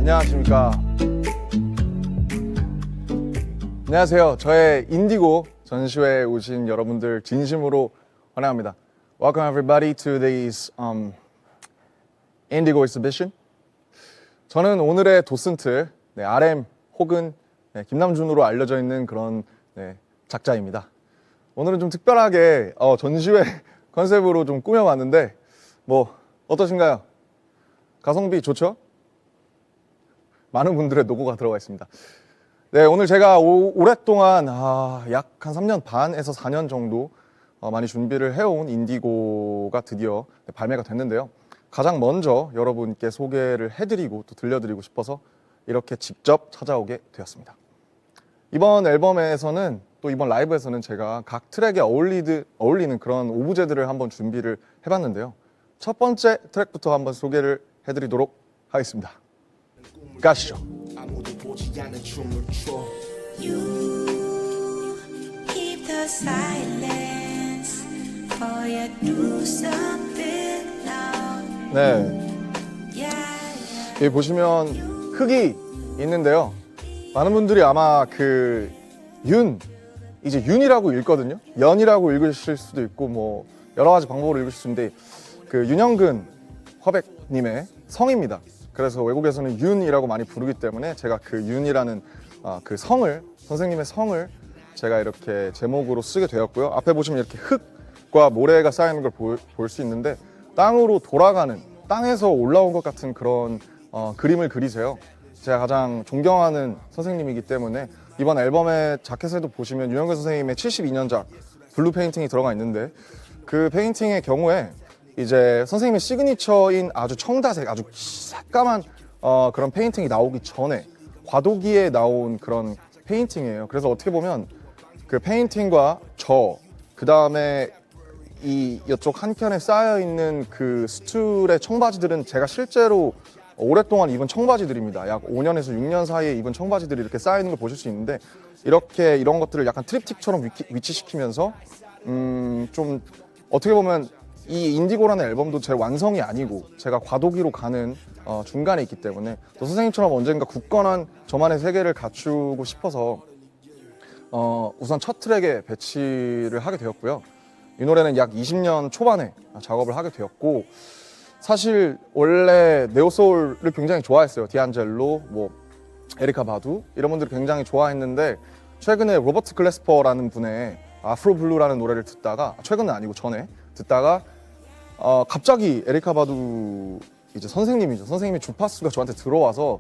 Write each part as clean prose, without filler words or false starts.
안녕하십니까. 안녕하세요. 저의 인디고 전시회에 오신 여러분들 진심으로 환영합니다. Welcome everybody to this Indigo exhibition. 저는 오늘의 도슨트 RM 혹은 김남준으로 알려져 있는 그런 작자입니다. 오늘은 좀 특별하게 전시회 컨셉으로 좀 꾸며봤는데 뭐 어떠신가요? 가성비 좋죠? 많은 분들의 노고가 들어가 있습니다. 네, 오늘 제가 오랫동안 약 한 3년 반에서 4년 정도 많이 준비를 해온 인디고가 드디어 발매가 됐는데요. 가장 먼저 여러분께 소개를 해드리고 또 들려드리고 싶어서 이렇게 직접 찾아오게 되었습니다. 이번 앨범에서는 또 이번 라이브에서는 제가 각 트랙에 어울리는 그런 오브제들을 한번 준비를 해봤는데요. 첫 번째 트랙부터 한번 소개를 해드리도록 하겠습니다. 가시죠. 아무도 보지 않는 춤을 춰. You keep the silence for you do something now. 네. 여기 보시면 흙이 있는데요. 많은 분들이 아마 이제 윤이라고 읽거든요. 연이라고 읽으실 수도 있고 뭐 여러 가지 방법으로 읽으실 수 있는데 윤영근 화백님의 성입니다. 그래서 외국에서는 윤이라고 많이 부르기 때문에 제가 그 윤이라는 선생님의 성을 제가 이렇게 제목으로 쓰게 되었고요. 앞에 보시면 이렇게 흙과 모래가 쌓이는 걸 볼 수 있는데 땅으로 돌아가는, 땅에서 올라온 것 같은 그런 그림을 그리세요. 제가 가장 존경하는 선생님이기 때문에 이번 앨범의 자켓에도 보시면 윤영근 선생님의 72년작 블루 페인팅이 들어가 있는데 그 페인팅의 경우에 이제 선생님의 시그니처인 아주 청다색, 아주 새까만 그런 페인팅이 나오기 전에 과도기에 나온 그런 페인팅이에요. 그래서 어떻게 보면 그 페인팅과 그 다음에 이쪽 한켠에 쌓여 있는 그 스툴의 청바지들은 제가 실제로 오랫동안 입은 청바지들입니다. 약 5년에서 6년 사이에 입은 청바지들이 이렇게 쌓여 있는 걸 보실 수 있는데 이런 것들을 약간 트립틱처럼 위치시키면서 좀 어떻게 보면 이 인디고라는 앨범도 제 완성이 아니고 제가 과도기로 가는 중간에 있기 때문에 또 선생님처럼 언젠가 굳건한 저만의 세계를 갖추고 싶어서 우선 첫 트랙에 배치를 하게 되었고요. 이 노래는 약 20년 초반에 작업을 하게 되었고 사실 원래 네오소울을 굉장히 좋아했어요. 디안젤로, 에리카 바두 이런 분들을 굉장히 좋아했는데 최근에 로버트 글래스퍼라는 분의 아프로 블루라는 노래를 듣다가 최근은 아니고 전에 듣다가 갑자기 에리카 바두 이제 선생님이 주파수가 저한테 들어와서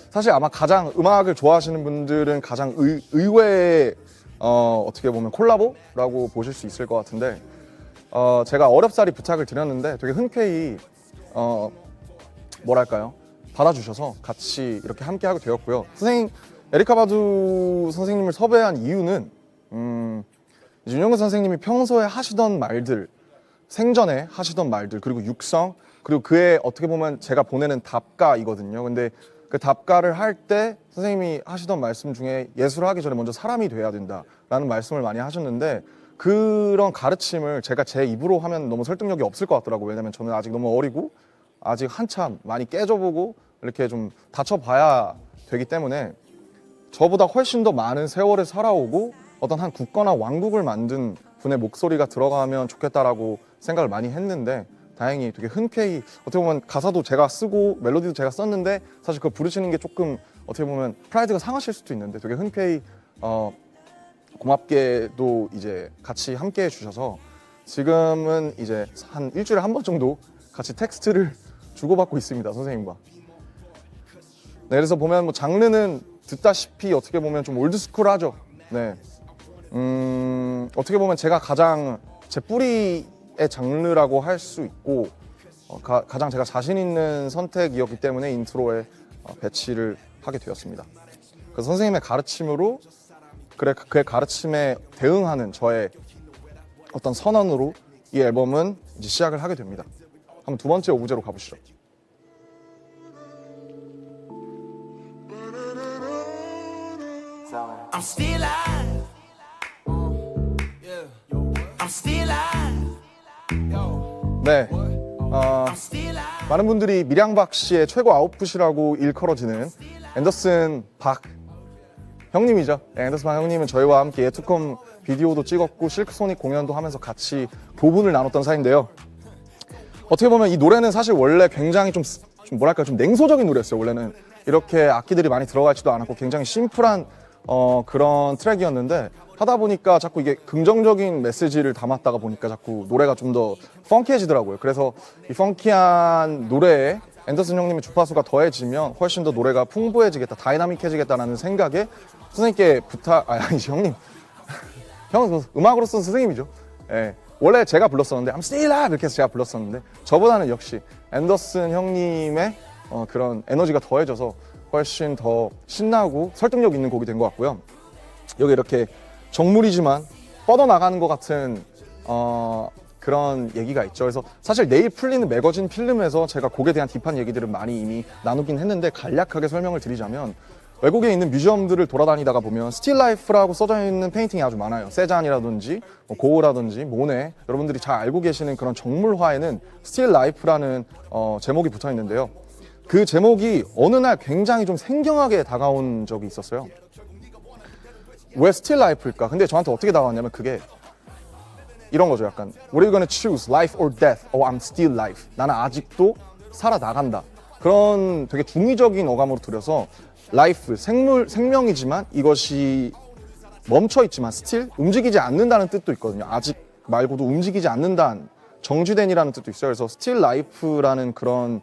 사실 아마 가장 음악을 좋아하시는 분들은 가장 의외의 어떻게 보면 콜라보라고 보실 수 있을 것 같은데 제가 어렵사리 부탁을 드렸는데 되게 흔쾌히 받아주셔서 같이 이렇게 함께 하게 되었고요. 에리카 바두 선생님을 섭외한 이유는 윤영근 선생님이 평소에 하시던 말들, 생전에 하시던 말들, 그리고 육성, 그리고 그의 어떻게 보면 제가 보내는 답가이거든요. 근데 그 답가를 할 때 선생님이 하시던 말씀 중에 예술을 하기 전에 먼저 사람이 돼야 된다라는 말씀을 많이 하셨는데 그런 가르침을 제가 제 입으로 하면 너무 설득력이 없을 것 같더라고요. 왜냐면 저는 아직 너무 어리고 아직 한참 많이 깨져보고 이렇게 좀 다쳐봐야 되기 때문에 저보다 훨씬 더 많은 세월을 살아오고 어떤 한 굳건한 왕국을 만든 분의 목소리가 들어가면 좋겠다라고 생각을 많이 했는데 다행히 되게 흔쾌히 어떻게 보면 가사도 제가 쓰고 멜로디도 제가 썼는데 사실 그거 부르시는 게 조금 어떻게 보면 프라이드가 상하실 수도 있는데 되게 흔쾌히 고맙게도 이제 같이 함께 해주셔서 지금은 이제 한 일주일에 한 번 정도 같이 텍스트를 주고받고 있습니다, 선생님과. 네, 그래서 보면 장르는 듣다시피 어떻게 보면 좀 올드스쿨하죠. 네. 어떻게 보면 제가 가장 제 뿌리의 장르라고 할 수 있고 가장 제가 자신 있는 선택이었기 때문에 인트로에 배치를 하게 되었습니다. 그래서 선생님의 가르침으로 그의 가르침에 대응하는 저의 어떤 선언으로 이 앨범은 이제 시작을 하게 됩니다. 한번 두 번째 오브제로 가보시죠. I'm still alive. I'm still alive. 네, 많은 분들이 밀양박 씨의 최고 아웃풋이라고 일컬어지는 앤더슨 박 형님이죠. 앤더슨 박 형님은 저희와 함께 예투컴 비디오도 찍었고 실크소닉 공연도 하면서 같이 교분을 나눴던 사이인데요. 어떻게 보면 이 노래는 사실 원래 굉장히 좀 뭐랄까 좀 냉소적인 노래였어요. 원래는 이렇게 악기들이 많이 들어가지도 않았고 굉장히 심플한 그런 트랙이었는데 하다 보니까 자꾸 이게 긍정적인 메시지를 담았다가 보니까 자꾸 노래가 좀 더 펑키해지더라고요. 그래서 이 펑키한 노래에 앤더슨 형님의 주파수가 더해지면 훨씬 더 노래가 풍부해지겠다, 다이나믹해지겠다라는 생각에 선생님께 아니 형님 형은 음악으로서는 선생님이죠. 예. 원래 제가 불렀었는데 I'm still alive 이렇게 해서 제가 불렀었는데 저보다는 역시 앤더슨 형님의 그런 에너지가 더해져서 훨씬 더 신나고 설득력 있는 곡이 된 것 같고요. 여기 이렇게 정물이지만 뻗어나가는 것 같은 그런 얘기가 있죠. 그래서 사실 내일 풀리는 매거진 필름에서 제가 곡에 대한 딥한 얘기들을 많이 이미 나누긴 했는데 간략하게 설명을 드리자면 외국에 있는 뮤지엄들을 돌아다니다가 보면 스틸 라이프라고 써져 있는 페인팅이 아주 많아요. 세잔이라든지 고흐라든지 모네, 여러분들이 잘 알고 계시는 그런 정물화에는 스틸 라이프라는 제목이 붙어 있는데요. 그 제목이 어느 날 굉장히 좀 생경하게 다가온 적이 있었어요. 왜 스틸 라이프일까? 근데 저한테 어떻게 다가왔냐면 그게 이런 거죠. 약간 What are you gonna choose? Life or death? Oh, I'm still alive. 나는 아직도 살아나간다. 그런 되게 중의적인 어감으로 들여서 라이프, 생명이지만 이것이 멈춰있지만 still 움직이지 않는다는 뜻도 있거든요. 아직 말고도 움직이지 않는다는 정지된이라는 뜻도 있어요. 그래서 still life라는 그런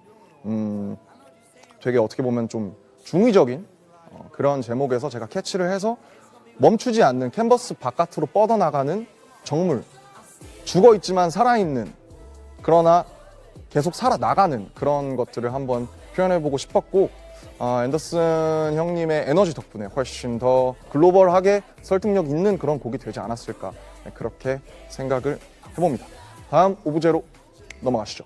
되게 어떻게 보면 좀 중의적인 그런 제목에서 제가 캐치를 해서 멈추지 않는 캔버스 바깥으로 뻗어나가는 정물, 죽어있지만 살아있는 그러나 계속 살아나가는 그런 것들을 한번 표현해보고 싶었고 앤더슨 형님의 에너지 덕분에 훨씬 더 글로벌하게 설득력 있는 그런 곡이 되지 않았을까 그렇게 생각을 해봅니다. 다음 오브제로 넘어가시죠.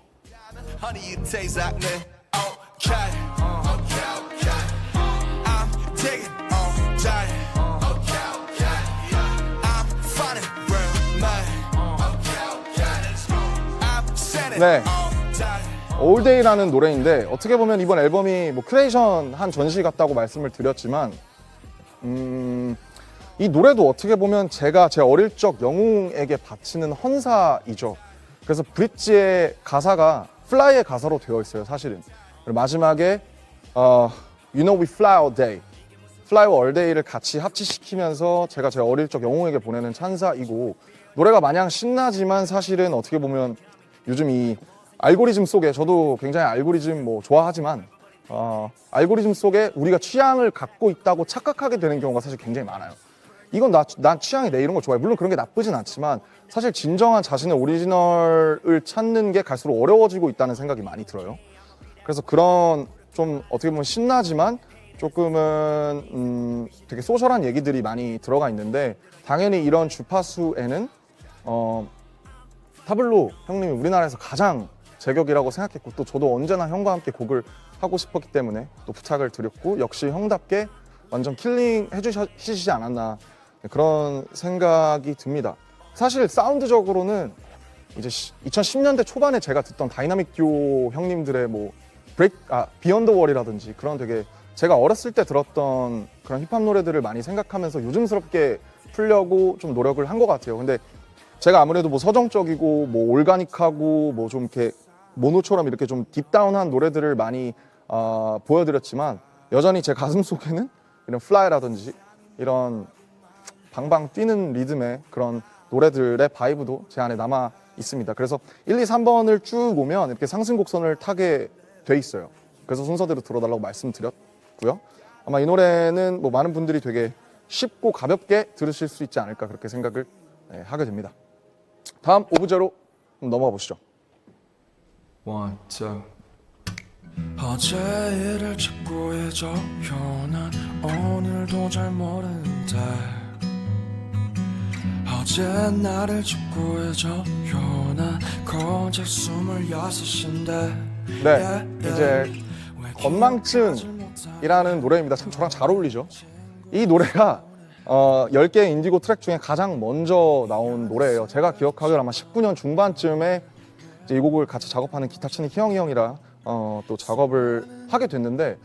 네, 올데이라는 노래인데 어떻게 보면 이번 앨범이 뭐 크레이션 한 전시 같다고 말씀을 드렸지만 이 노래도 어떻게 보면 제가 제 어릴 적 영웅에게 바치는 헌사이죠. 그래서 브릿지의 가사가 Fly의 가사로 되어 있어요, 사실은. 그리고 마지막에 You know we fly all day, Fly와 all day를 같이 합치시키면서 제가 제 어릴 적 영웅에게 보내는 찬사이고 노래가 마냥 신나지만 사실은 어떻게 보면 요즘 이 알고리즘 속에 저도 굉장히 알고리즘 뭐 좋아하지만 알고리즘 속에 우리가 취향을 갖고 있다고 착각하게 되는 경우가 사실 굉장히 많아요. 이건 난 취향이 내 이런 거 좋아해. 물론 그런 게 나쁘진 않지만 사실 진정한 자신의 오리지널을 찾는 게 갈수록 어려워지고 있다는 생각이 많이 들어요. 그래서 그런 좀 어떻게 보면 신나지만 조금은 되게 소셜한 얘기들이 많이 들어가 있는데 당연히 이런 주파수에는 타블로 형님이 우리나라에서 가장 제격이라고 생각했고 또 저도 언제나 형과 함께 곡을 하고 싶었기 때문에 또 부탁을 드렸고 역시 형답게 완전 킬링 해주시지 않았나 그런 생각이 듭니다. 사실 사운드적으로는 이제 2010년대 초반에 제가 듣던 다이나믹 듀오 형님들의 뭐 비욘드 월이라든지 그런 되게 제가 어렸을 때 들었던 그런 힙합 노래들을 많이 생각하면서 요즘스럽게 풀려고 좀 노력을 한 것 같아요. 근데 제가 아무래도 뭐 서정적이고 뭐 올가닉하고 뭐 좀 이렇게 모노처럼 이렇게 좀 딥다운한 노래들을 많이 보여드렸지만 여전히 제 가슴 속에는 이런 플라이라든지 이런 방방 뛰는 리듬의 그런 노래들의 바이브도 제 안에 남아 있습니다. 그래서 1, 2, 3번을 쭉 오면 이렇게 상승 곡선을 타게 돼 있어요. 그래서 순서대로 들어달라고 말씀드렸고요. 아마 이 노래는 뭐 많은 분들이 되게 쉽고 가볍게 들으실 수 있지 않을까 그렇게 생각을 하게 됩니다. 다음 오브제로 넘어가 보시죠. One, two. 어제 일을 찾고 잊어요 난 오늘도 잘 모르는데 어제 나를 찾고 잊어요 난 거제 26인데 네, 이제 건망증이라는 노래입니다. 참 저랑 잘 어울리죠. 이 노래가 10개의 인디고 트랙 중에 가장 먼저 나온 노래예요. 제가 기억하기로 아마 19년 중반쯤에 이제 이 곡을 같이 작업하는 기타 치는 희영이 형이랑 또 작업을 하게 됐는데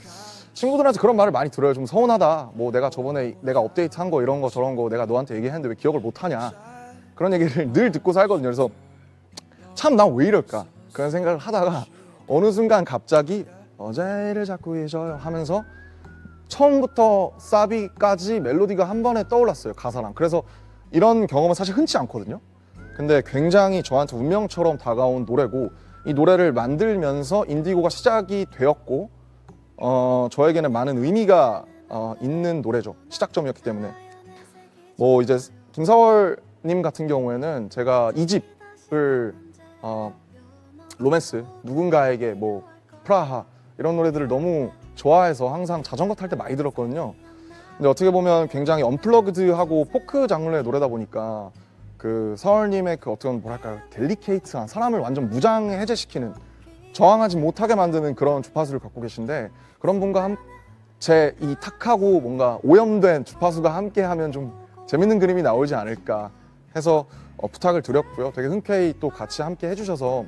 친구들한테 그런 말을 많이 들어요. 좀 서운하다. 뭐 내가 저번에 내가 업데이트한 거 이런 거 저런 거 내가 너한테 얘기했는데 왜 기억을 못 하냐. 그런 얘기를 늘 듣고 살거든요. 그래서 참 난 왜 이럴까 그런 생각을 하다가 어느 순간 갑자기 어제를 자꾸 잊어요 하면서 처음부터 사비까지 멜로디가 한 번에 떠올랐어요. 가사랑. 그래서 이런 경험은 사실 흔치 않거든요. 근데 굉장히 저한테 운명처럼 다가온 노래고 이 노래를 만들면서 인디고가 시작이 되었고 저에게는 많은 의미가 있는 노래죠. 시작점이었기 때문에 뭐 이제 김사월님 같은 경우에는 제가 2집을 로맨스, 누군가에게 뭐 프라하 이런 노래들을 너무 좋아해서 항상 자전거 탈 때 많이 들었거든요. 근데 어떻게 보면 굉장히 언플러그드하고 포크 장르의 노래다 보니까 그 사월님의 그 어떤 뭐랄까요 델리케이트한 사람을 완전 무장해제시키는 저항하지 못하게 만드는 그런 주파수를 갖고 계신데 그런 분과 제 이 탁하고 뭔가 오염된 주파수가 함께하면 좀 재밌는 그림이 나오지 않을까 해서 부탁을 드렸고요. 되게 흔쾌히 또 같이 함께 해주셔서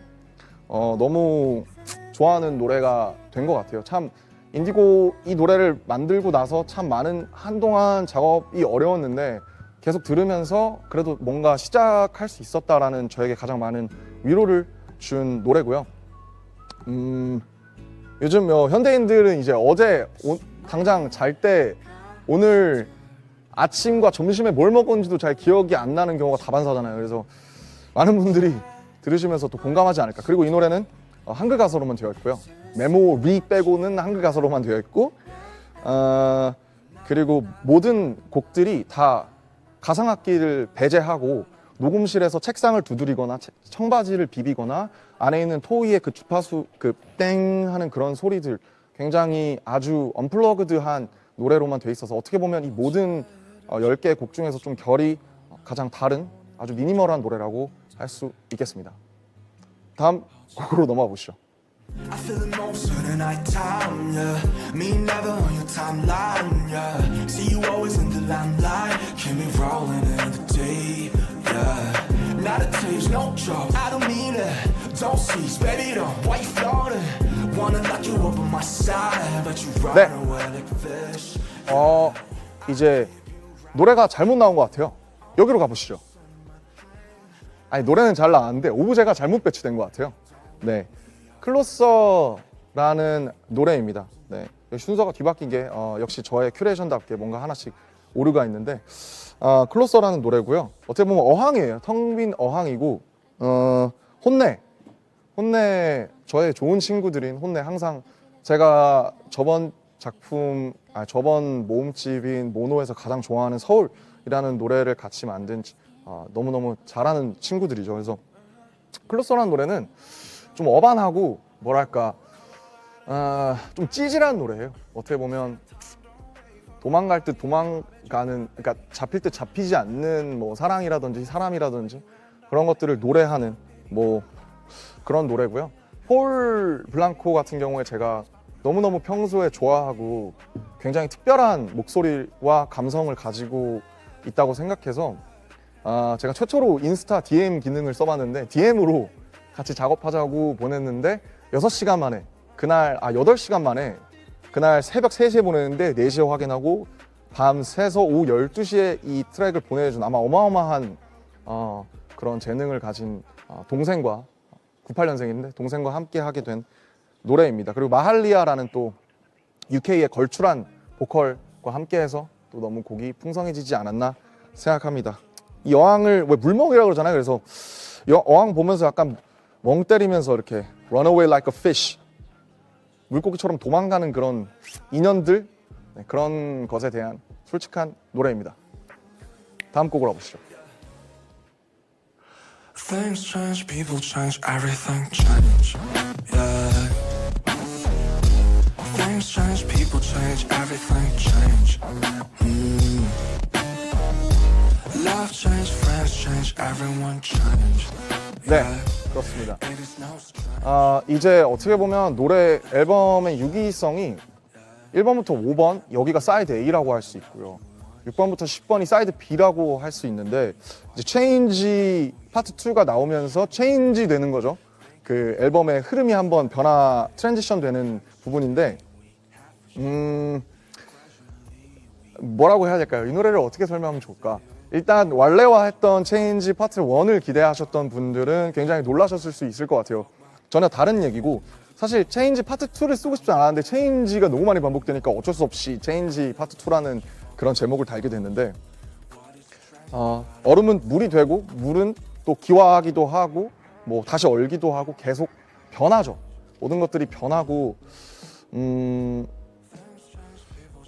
너무 좋아하는 노래가 된 것 같아요. 참 인디고 이 노래를 만들고 나서 참 많은 한동안 작업이 어려웠는데 계속 들으면서 그래도 뭔가 시작할 수 있었다라는 저에게 가장 많은 위로를 준 노래고요. 요즘 현대인들은 이제 어제 당장 잘 때 오늘 아침과 점심에 뭘 먹었는지도 잘 기억이 안 나는 경우가 다반사잖아요. 그래서 많은 분들이 들으시면서 또 공감하지 않을까. 그리고 이 노래는 한글 가사로만 되어 있고요. 메모리 빼고는 한글 가사로만 되어 있고 그리고 모든 곡들이 다 가상악기를 배제하고 녹음실에서 책상을 두드리거나 청바지를 비비거나 안에 있는 토이의 그 주파수 그 땡 하는 그런 소리들 굉장히 아주 언플러그드한 노래로만 돼 있어서 어떻게 보면 이 모든 10개의 곡 중에서 좀 결이 가장 다른 아주 미니멀한 노래라고 할 수 있겠습니다. 다음 곡으로 넘어가 보시죠. I feel emotion at night time, yeah. Me never on your timeline, yeah. See you always in the limelight, keep me rolling in the deep, yeah. Not a taste, no joke, I don't mean it. Don't cease, baby, don't. Why you floating? Wanna lock you up on my side, but you run away like a fish. 이제 노래가 잘못 나온 것 같아요. 여기로 가보시죠. 아니 노래는 잘 나왔는데 오브제가 잘못 배치된 것 같아요. 네. 클로서라는 노래입니다. 네, 순서가 뒤바뀐 게 역시 저의 큐레이션답게 뭔가 하나씩 오류가 있는데 클로서라는 노래고요. 어떻게 보면 어항이에요. 텅 빈 어항이고 혼내 저의 좋은 친구들인 혼내 항상 제가 저번 모음집인 모노에서 가장 좋아하는 서울이라는 노래를 같이 만든 너무너무 잘하는 친구들이죠. 그래서 클로서라는 노래는 좀 어반하고 뭐랄까 좀 찌질한 노래예요. 어떻게 보면 도망갈 듯 도망가는 그러니까 잡힐 듯 잡히지 않는 뭐 사랑이라든지 사람이라든지 그런 것들을 노래하는 뭐 그런 노래고요. 폴 블랑코 같은 경우에 제가 너무너무 평소에 좋아하고 굉장히 특별한 목소리와 감성을 가지고 있다고 생각해서 제가 최초로 인스타 DM 기능을 써봤는데 DM으로 같이 작업하자고 보냈는데 6시간 만에 그날 8시간 만에 그날 새벽 3시에 보냈는데 4시에 확인하고 밤 새서 오후 12시에 이 트랙을 보내준 아마 어마어마한 그런 재능을 가진 동생과 98년생인데 동생과 함께 하게 된 노래입니다. 그리고 마할리아라는 또 UK의 걸출한 보컬과 함께해서 또 너무 곡이 풍성해지지 않았나 생각합니다. 이 어항을 왜 물먹이라고 그러잖아요. 그래서 어항 보면서 약간 멍 때리면서 이렇게 run away like a fish 물고기처럼 도망가는 그런 인연들 그런 것에 대한 솔직한 노래입니다. 다음 곡으로 가보시죠. Things change, people change, everything change, yeah. Things change, people change, everything change. Love change, friends change, everyone change. 네, 그렇습니다. 이제 어떻게 보면 노래 앨범의 유기성이 1번부터 5번 여기가 사이드 A라고 할 수 있고요. 6번부터 10번이 사이드 B라고 할 수 있는데 이제 체인지 파트 2가 나오면서 체인지 되는 거죠. 그 앨범의 흐름이 한번 트랜지션 되는 부분인데 뭐라고 해야 될까요? 이 노래를 어떻게 설명하면 좋을까? 일단 왈레와 했던 체인지 파트 1을 기대하셨던 분들은 굉장히 놀라셨을 수 있을 것 같아요. 전혀 다른 얘기고 사실 체인지 파트 2를 쓰고 싶지 않았는데 체인지가 너무 많이 반복되니까 어쩔 수 없이 체인지 파트 2라는 그런 제목을 달게 됐는데 얼음은 물이 되고 물은 또 기화하기도 하고 뭐 다시 얼기도 하고 계속 변하죠. 모든 것들이 변하고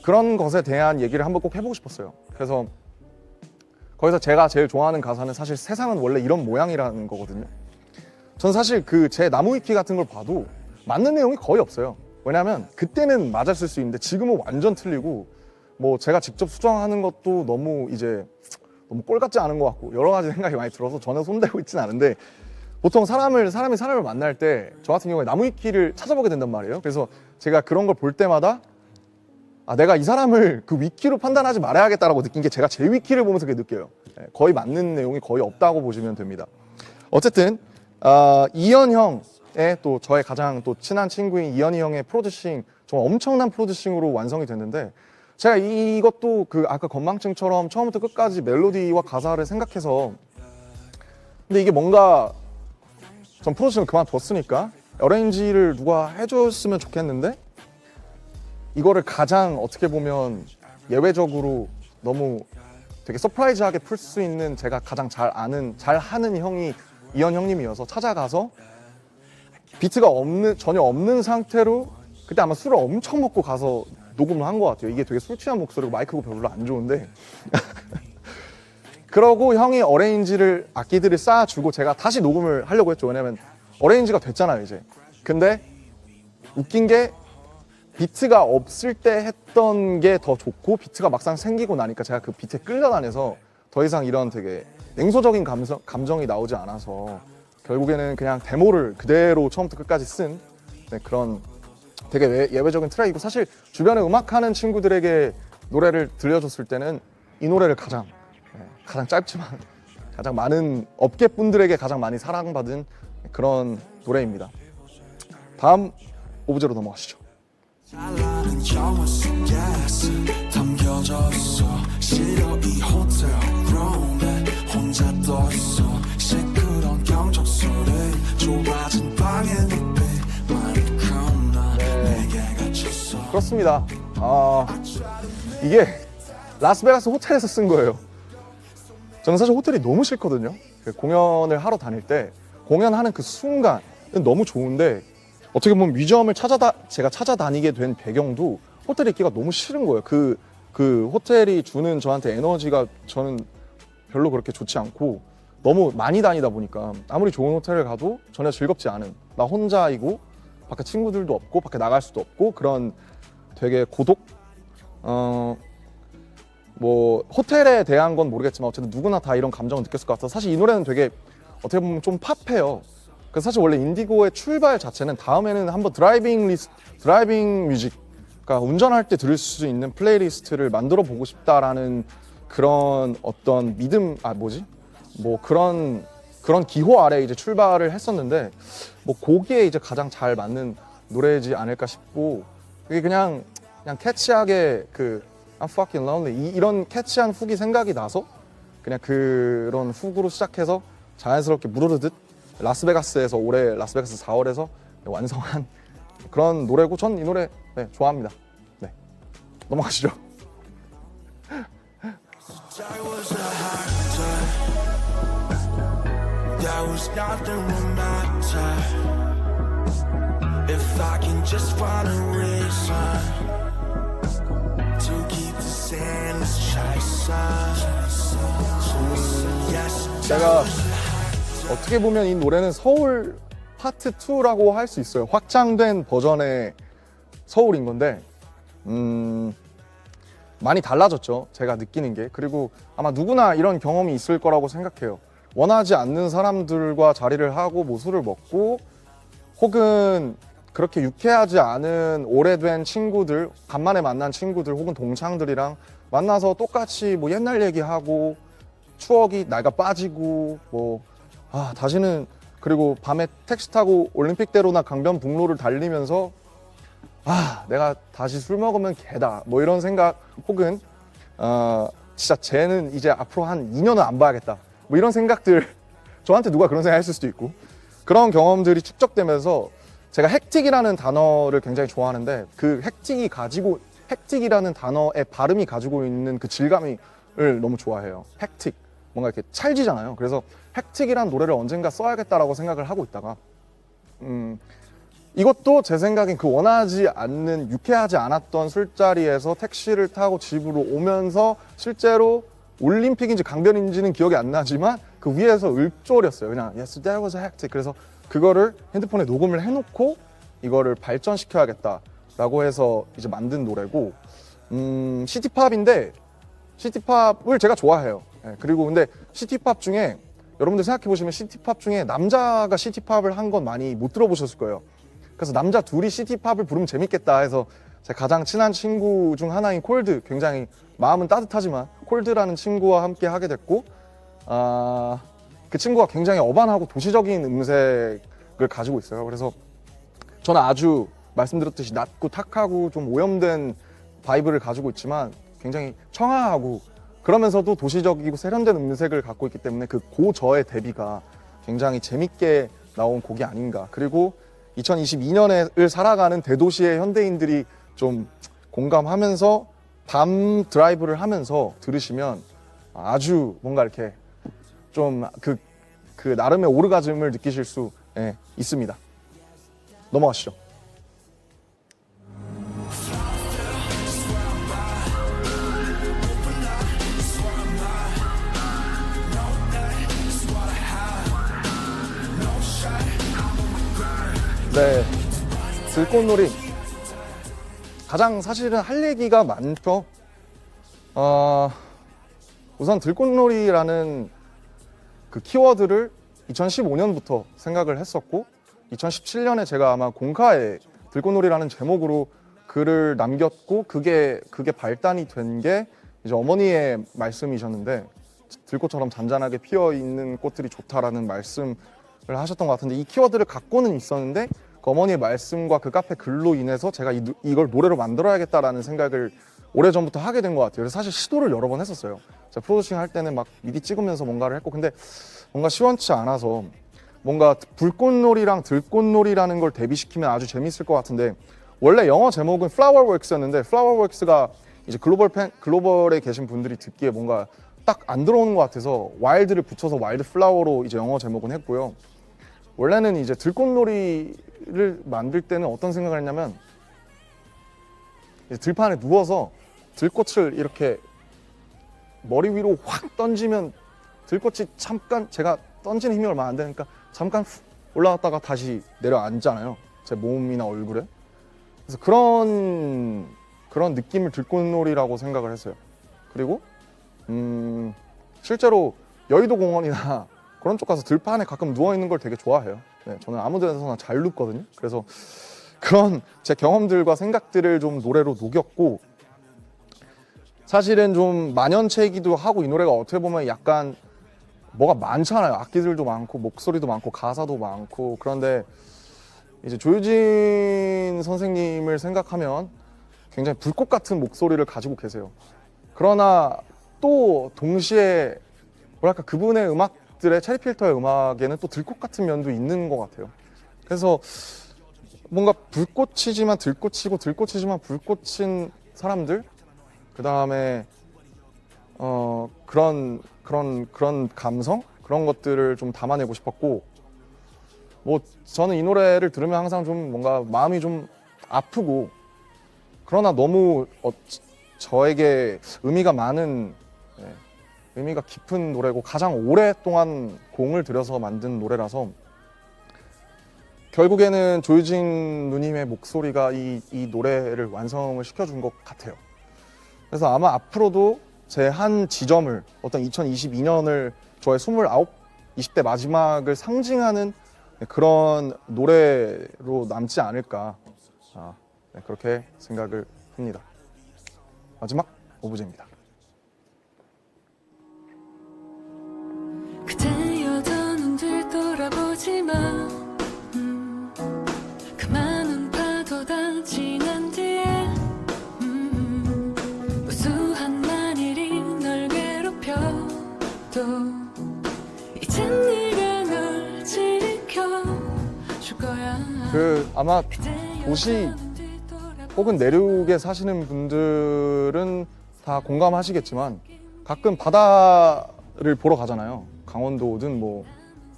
그런 것에 대한 얘기를 한번 꼭 해보고 싶었어요. 그래서 거기서 제가 제일 좋아하는 가사는 사실 세상은 원래 이런 모양이라는 거거든요. 전 사실 그 제 나무 위키 같은 걸 봐도 맞는 내용이 거의 없어요. 왜냐하면 그때는 맞았을 수 있는데 지금은 완전 틀리고 뭐 제가 직접 수정하는 것도 너무 꼴 같지 않은 것 같고 여러 가지 생각이 많이 들어서 저는 손대고 있진 않은데 보통 사람이 사람을 만날 때 저 같은 경우에 나무 위키를 찾아보게 된단 말이에요. 그래서 제가 그런 걸 볼 때마다 내가 이 사람을 그 위키로 판단하지 말아야겠다라고 느낀 게 제가 제 위키를 보면서 그게 느껴요. 거의 맞는 내용이 거의 없다고 보시면 됩니다. 어쨌든 이현 형의 또 저의 가장 또 친한 친구인 이현이 형의 프로듀싱 정말 엄청난 프로듀싱으로 완성이 됐는데 제가 이것도 그 아까 건망증처럼 처음부터 끝까지 멜로디와 가사를 생각해서 근데 이게 뭔가 전 프로듀싱을 그만뒀으니까 어레인지를 누가 해줬으면 좋겠는데 이거를 가장 어떻게 보면 예외적으로 너무 되게 서프라이즈하게 풀 수 있는 제가 가장 잘 하는 형이 이현 형님이어서 찾아가서 비트가 전혀 없는 상태로 그때 아마 술을 엄청 먹고 가서 녹음을 한 것 같아요. 이게 되게 술 취한 목소리고 마이크가 별로 안 좋은데 그러고 형이 어레인지를 악기들을 쌓아주고 제가 다시 녹음을 하려고 했죠. 왜냐면 어레인지가 됐잖아요 이제. 근데 웃긴 게 비트가 없을 때 했던 게 더 좋고 비트가 막상 생기고 나니까 제가 그 비트에 끌려다녀서 더 이상 이런 되게 냉소적인 감정이 나오지 않아서 결국에는 그냥 데모를 그대로 처음부터 끝까지 쓴 그런 되게 예외적인 트랙이고 사실 주변에 음악하는 친구들에게 노래를 들려줬을 때는 이 노래를 가장 짧지만 가장 많은 업계 분들에게 가장 많이 사랑받은 그런 노래입니다. 다음 오브제로 넘어가시죠. 잘나는 영화 속에 담겨져 있어 싫어 이 호텔 룸에 혼자 떠 있어 시끄러운 경적 소리 좁아진 방의 눕히만큼 난 내게 갇혔어 그렇습니다. 이게 라스베가스 호텔에서 쓴 거예요. 저는 사실 호텔이 너무 싫거든요. 공연을 하러 다닐 때 공연하는 그 순간은 너무 좋은데 어떻게 보면 뮤지엄을 제가 찾아다니게 된 배경도 호텔에 있기가 너무 싫은 거예요. 그 호텔이 주는 저한테 에너지가 저는 별로 그렇게 좋지 않고 너무 많이 다니다 보니까 아무리 좋은 호텔을 가도 전혀 즐겁지 않은 나 혼자이고 밖에 친구들도 없고 밖에 나갈 수도 없고 그런 되게 고독? 뭐 호텔에 대한 건 모르겠지만 어쨌든 누구나 다 이런 감정을 느꼈을 것 같아서 사실 이 노래는 되게 어떻게 보면 좀 팝해요. 그래서 사실 원래 인디고의 출발 자체는 다음에는 한번 드라이빙 뮤직, 그러니까 운전할 때 들을 수 있는 플레이리스트를 만들어 보고 싶다라는 그런 어떤 뭐 그런 기호 아래 이제 출발을 했었는데 뭐 거기에 이제 가장 잘 맞는 노래이지 않을까 싶고 그게 그냥 캐치하게 I'm fucking lonely 이런 캐치한 훅이 생각이 나서 그냥 그런 훅으로 시작해서 자연스럽게 무르르듯 라스베가스에서 올해 라스베가스 4월에서 완성한 그런 노래고 전 이 노래 좋아합니다. 네, 넘어가시죠. There was nothing romantic. If I can just find a reason to keep the sands chasing. Yes, 제가 어떻게 보면 이 노래는 서울 파트 2라고 할 수 있어요. 확장된 버전의 서울인 건데 많이 달라졌죠. 제가 느끼는 게. 그리고 아마 누구나 이런 경험이 있을 거라고 생각해요. 원하지 않는 사람들과 자리를 하고 뭐 술을 먹고 혹은 그렇게 유쾌하지 않은 오래된 친구들, 간만에 만난 친구들 혹은 동창들이랑 만나서 똑같이 뭐 옛날 얘기하고 추억이 나가 빠지고 뭐 다시는 그리고 밤에 택시 타고 올림픽대로나 강변북로를 달리면서 내가 다시 술 먹으면 개다 뭐 이런 생각, 혹은 진짜 쟤는 이제 앞으로 한 2년은 안 봐야겠다 뭐 이런 생각들, 저한테 누가 그런 생각 했을 수도 있고, 그런 경험들이 축적되면서 제가 헥틱이라는 단어를 굉장히 좋아하는데, 그 헥틱이라는 단어의 발음이 가지고 있는 그 질감을 너무 좋아해요. 헥틱, 뭔가 이렇게 찰지잖아요. 그래서 헥틱이라는 노래를 언젠가 써야겠다라고 생각을 하고 있다가 이것도 제 생각엔 그 원하지 않는, 유쾌하지 않았던 술자리에서 택시를 타고 집으로 오면서 실제로 올림픽인지 강변인지는 기억이 안 나지만 그 위에서 읊조렸어요. 그냥 Yes, that was hectic. 그래서 그거를 핸드폰에 녹음을 해놓고 이거를 발전시켜야겠다라고 해서 이제 만든 노래고, 시티팝인데 시티팝을 제가 좋아해요. 그리고 근데 시티팝 중에 여러분들 생각해 보시면 시티팝 중에 남자가 시티팝을 한 건 많이 못 들어보셨을 거예요. 그래서 남자 둘이 시티팝을 부르면 재밌겠다 해서 제 가장 친한 친구 중 하나인 콜드, 굉장히 마음은 따뜻하지만 콜드라는 친구와 함께 하게 됐고, 그 친구가 굉장히 어반하고 도시적인 음색을 가지고 있어요. 그래서 저는 아주 말씀드렸듯이 낮고 탁하고 좀 오염된 바이브를 가지고 있지만 굉장히 청아하고 그러면서도 도시적이고 세련된 음색을 갖고 있기 때문에 그 고저의 대비가 굉장히 재밌게 나온 곡이 아닌가. 그리고 2022년을 살아가는 대도시의 현대인들이 좀 공감하면서 밤 드라이브를 하면서 들으시면 아주 뭔가 이렇게 좀 그 나름의 오르가즘을 느끼실 수 있습니다. 넘어가시죠. 네, 들꽃놀이 가장 사실은 할 얘기가 많죠. 우선 들꽃놀이라는 그 키워드를 2015년부터 생각을 했었고, 2017년에 제가 아마 공카에 들꽃놀이라는 제목으로 글을 남겼고, 그게 발단이 된 게 이제 어머니의 말씀이셨는데, 들꽃처럼 잔잔하게 피어 있는 꽃들이 좋다라는 말씀을 하셨던 것 같은데, 이 키워드를 갖고는 있었는데 그 어머니의 말씀과 그 카페 글로 인해서 제가 이걸 노래로 만들어야겠다라는 생각을 오래전부터 하게 된 것 같아요. 그래서 사실 시도를 여러 번 했었어요. 제가 프로듀싱 할 때는 막 미디 찍으면서 뭔가를 했고, 근데 뭔가 시원치 않아서, 뭔가 불꽃놀이랑 들꽃놀이라는 걸 대비시키면 아주 재밌을 것 같은데, 원래 영어 제목은 플라워웍스였는데 플라워웍스가 이제 글로벌에 계신 분들이 듣기에 뭔가 딱 안 들어오는 것 같아서 와일드를 붙여서 와일드 플라워로 이제 영어 제목은 했고요. 원래는 이제 들꽃놀이를 만들 때는 어떤 생각을 했냐면, 이제 들판에 누워서 들꽃을 이렇게 머리 위로 확 던지면 들꽃이 잠깐, 제가 던지는 힘이 얼마 안 되니까 잠깐 훅 올라갔다가 다시 내려앉잖아요, 제 몸이나 얼굴에. 그래서 그런 느낌을 들꽃놀이라고 생각을 했어요. 그리고 실제로 여의도 공원이나 그런 쪽 가서 들판에 가끔 누워있는 걸 되게 좋아해요. 네, 저는 아무 데서나 잘 눕거든요. 그래서 그런 제 경험들과 생각들을 좀 노래로 녹였고, 사실은 좀 만연체이기도 하고, 이 노래가 어떻게 보면 약간 뭐가 많잖아요. 악기들도 많고 목소리도 많고 가사도 많고. 그런데 이제 조유진 선생님을 생각하면 굉장히 불꽃 같은 목소리를 가지고 계세요. 그러나 또 동시에 뭐랄까, 그분의 음악들의, 체리필터의 음악에는 또 들꽃 같은 면도 있는 것 같아요. 그래서 뭔가 불꽃이지만 들꽃이고 들꽃이지만 불꽃인 사람들, 그 다음에 그런 감성, 그런 것들을 좀 담아내고 싶었고, 뭐 저는 이 노래를 들으면 항상 좀 뭔가 마음이 좀 아프고, 그러나 너무 저에게 의미가 많은, 의미가 깊은 노래고 가장 오랫동안 공을 들여서 만든 노래라서, 결국에는 조유진 누님의 목소리가 이 노래를 완성을 시켜준 것 같아요. 그래서 아마 앞으로도 제 한 지점을, 어떤 2022년을 저의 29, 20대 마지막을 상징하는 그런 노래로 남지 않을까, 그렇게 생각을 합니다. 마지막 오브제입니다. 그때여던 눈들 돌아보지만 보다 지난 뒤에 무수한 만일이 널 괴롭혀도 이젠 네가 널 지켜줄 거야. 아마 도시 혹은 내륙에 사시는 분들은 다 공감하시겠지만 가끔 바다를 보러 가잖아요. 강원도든 뭐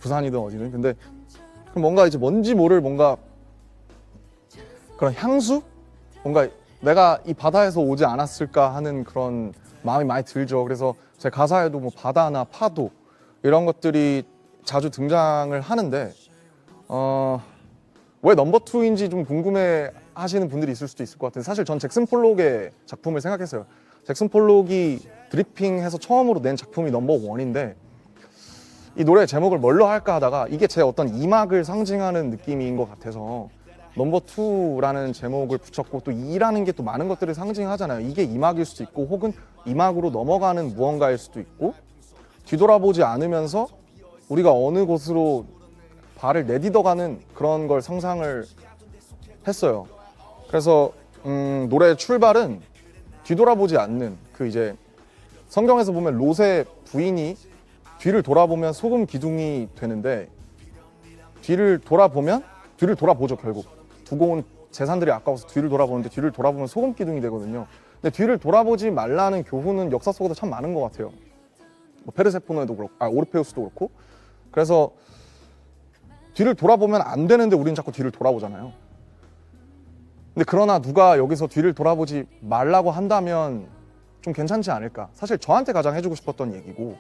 부산이든 어디든. 근데 뭔가 이제 뭔지 모를 뭔가 그런 향수? 뭔가 내가 이 바다에서 오지 않았을까 하는 그런 마음이 많이 들죠. 그래서 제 가사에도 뭐 바다나 파도 이런 것들이 자주 등장을 하는데 왜 넘버 투인지 좀 궁금해 하시는 분들이 있을 수도 있을 것 같은데 사실 전 잭슨 폴록의 작품을 생각했어요. 잭슨 폴록이 드리핑해서 처음으로 낸 작품이 넘버 원인데 이 노래 제목을 뭘로 할까 하다가 이게 제 어떤 이막을 상징하는 느낌인 것 같아서 넘버 투라는 제목을 붙였고 또 이라는 게 또 많은 것들을 상징하잖아요. 이게 이막일 수도 있고 혹은 이막으로 넘어가는 무언가일 수도 있고 뒤돌아보지 않으면서 우리가 어느 곳으로 발을 내딛어가는 그런 걸 상상을 했어요. 그래서 노래의 출발은 뒤돌아보지 않는 그 이제 성경에서 보면 롯의 부인이 뒤를 돌아보면 소금 기둥이 되는데 뒤를 돌아보죠. 결국 두고 온 재산들이 아까워서 뒤를 돌아보는데 뒤를 돌아보면 소금 기둥이 되거든요. 근데 뒤를 돌아보지 말라는 교훈은 역사 속에서 참 많은 것 같아요. 뭐 페르세포네도 그렇고 오르페우스도 그렇고. 그래서 뒤를 돌아보면 안 되는데 우리는 자꾸 뒤를 돌아보잖아요. 근데 그러나 누가 여기서 뒤를 돌아보지 말라고 한다면 좀 괜찮지 않을까. 사실 저한테 가장 해주고 싶었던 얘기고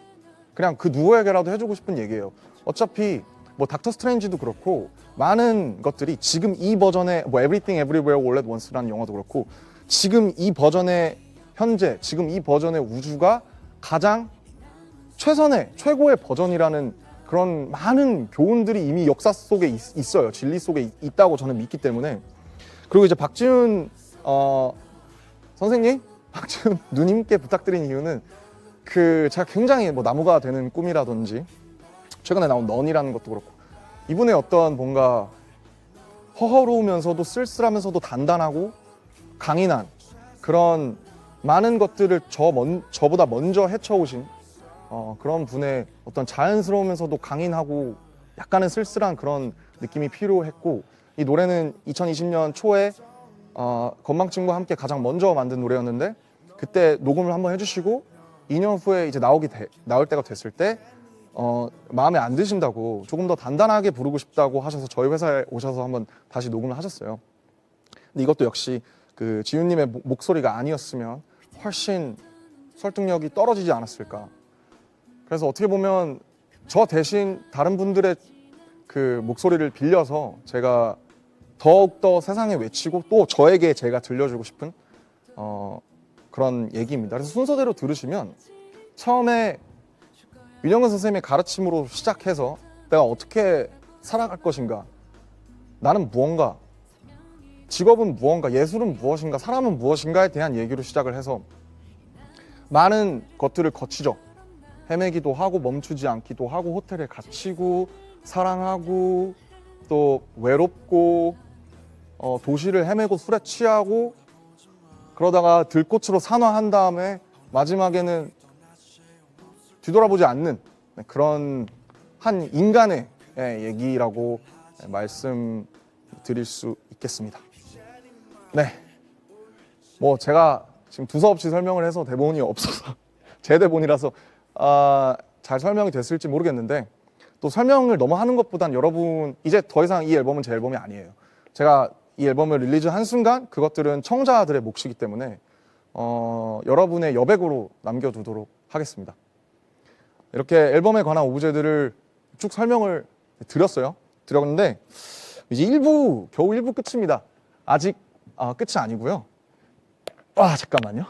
그냥 그 누구에게라도 해주고 싶은 얘기예요. 어차피 뭐 닥터 스트레인지도 그렇고 많은 것들이 지금 이 버전의 뭐 Everything Everywhere All at Once라는 영화도 그렇고 지금 이 버전의 현재 지금 이 버전의 우주가 가장 최고의 버전이라는 그런 많은 교훈들이 이미 역사 속에 있어요. 진리 속에 있다고 저는 믿기 때문에. 그리고 이제 박지훈 선생님, 박지훈 누님께 부탁드린 이유는 제가 굉장히 뭐 나무가 되는 꿈이라든지 최근에 나온 넌이라는 것도 그렇고 이분의 어떤 뭔가 허허로우면서도 쓸쓸하면서도 단단하고 강인한 그런 많은 것들을 저보다 먼저 헤쳐오신 그런 분의 어떤 자연스러우면서도 강인하고 약간은 쓸쓸한 그런 느낌이 필요했고 이 노래는 2020년 초에 건망증과 함께 가장 먼저 만든 노래였는데 그때 녹음을 한번 해주시고 2년 후에 이제 나올 때가 됐을 때 마음에 안 드신다고 조금 더 단단하게 부르고 싶다고 하셔서 저희 회사에 오셔서 한번 다시 녹음을 하셨어요. 근데 이것도 역시 그 지훈님의 목소리가 아니었으면 훨씬 설득력이 떨어지지 않았을까. 그래서 어떻게 보면 저 대신 다른 분들의 그 목소리를 빌려서 제가 더욱더 세상에 외치고 또 저에게 제가 들려주고 싶은 그런 얘기입니다. 그래서 순서대로 들으시면 처음에 윤영근 선생님의 가르침으로 시작해서 내가 어떻게 살아갈 것인가, 나는 무언가, 직업은 무언가, 예술은 무엇인가, 사람은 무엇인가에 대한 얘기로 시작을 해서 많은 것들을 거치죠. 헤매기도 하고 멈추지 않기도 하고 호텔에 갇히고 사랑하고 또 외롭고 도시를 헤매고 술에 취하고 그러다가 들꽃으로 산화한 다음에 마지막에는 뒤돌아보지 않는 그런 한 인간의 얘기라고 말씀드릴 수 있겠습니다. 네, 뭐 제가 지금 두서없이 설명을 해서 대본이 없어서 제 대본이라서 잘 설명이 됐을지 모르겠는데 또 설명을 너무 하는 것보단 여러분 이제 더 이상 이 앨범은 제 앨범이 아니에요. 제가 이 앨범을 릴리즈한 순간 그것들은 청자들의 몫이기 때문에 여러분의 여백으로 남겨두도록 하겠습니다. 이렇게 앨범에 관한 오브제들을 쭉 설명을 드렸는데 이제 겨우 1부 끝입니다. 아직 끝이 아니고요. 잠깐만요.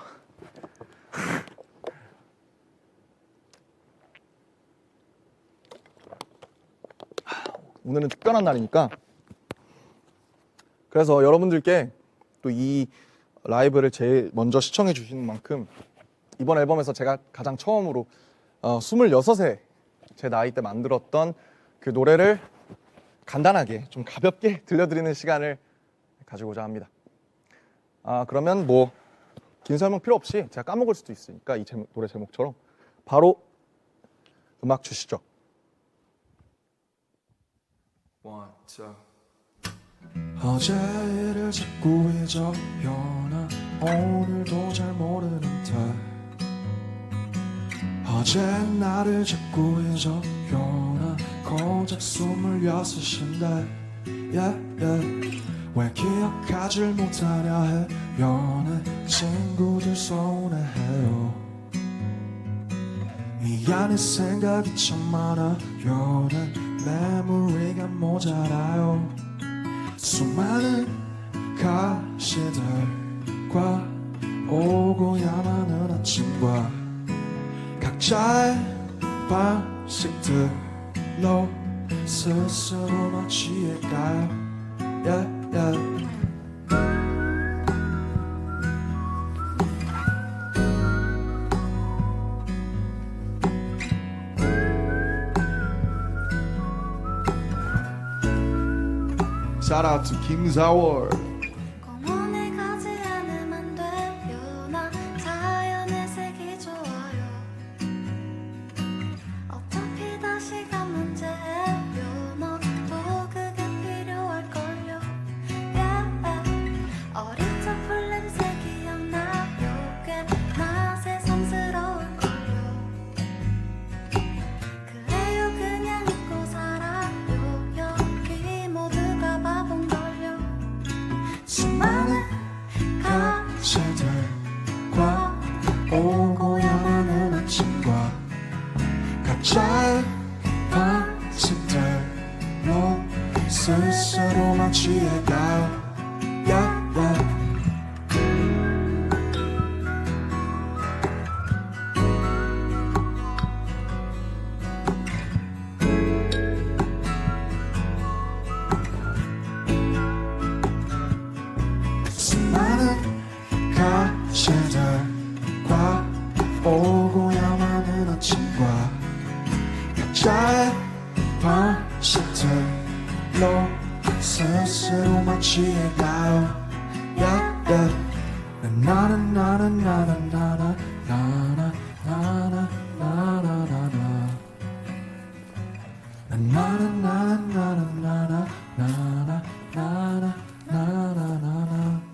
오늘은 특별한 날이니까 그래서 여러분들께 또 이 라이브를 제일 먼저 시청해 주시는 만큼 이번 앨범에서 제가 가장 처음으로 26세 제 나이 때 만들었던 그 노래를 간단하게 좀 가볍게 들려드리는 시간을 가지고자 합니다. 그러면 뭐 긴 설명 필요 없이 제가 까먹을 수도 있으니까 이 노래 제목처럼 바로 음악 주시죠. 어제 일을 짓고 잊어요나 오늘도 잘 모르는 듯 어제 나를 짓고 잊어요나 고작 26인데 왜 기억하질 못하냐 해요 내 친구들 서운해해요 이 안에 생각이 참 많아요 내 메모리가 모자라요 수많은 가시들과 오고야만 아침과 각자의 방식들로 스스로만 취해가요 Shout out to King Zawar. 공원에 가지 않으면 돼요 나 자연의 색이 좋아요 어차피 다시 간 문제예요 너도 그게 필요할걸요 어릴 적 풀냄새 기억나요 꽤나 새삼스러울걸요 그래요 그냥 잊고 살아요 여기 모두가 바본걸요 수많은 가시들과 오고야만 아침과 각자의 방식들로 스스로만 취해가요 수많은 가시들과 오고야만 아침과 각자의 방식들로 스스로만 취해가요 나는 나는 나는 나는 나는 나는 나는 나는 나는 나는 나는 나는 나는 나는 나는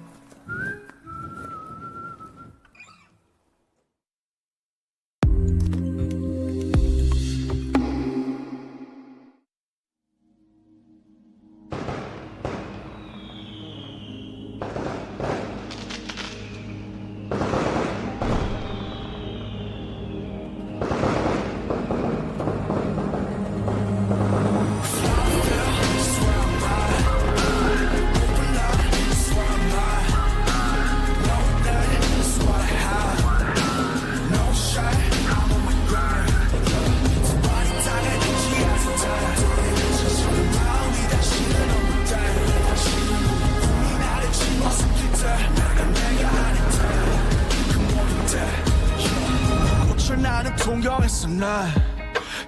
꽃을 나는 동경했어 난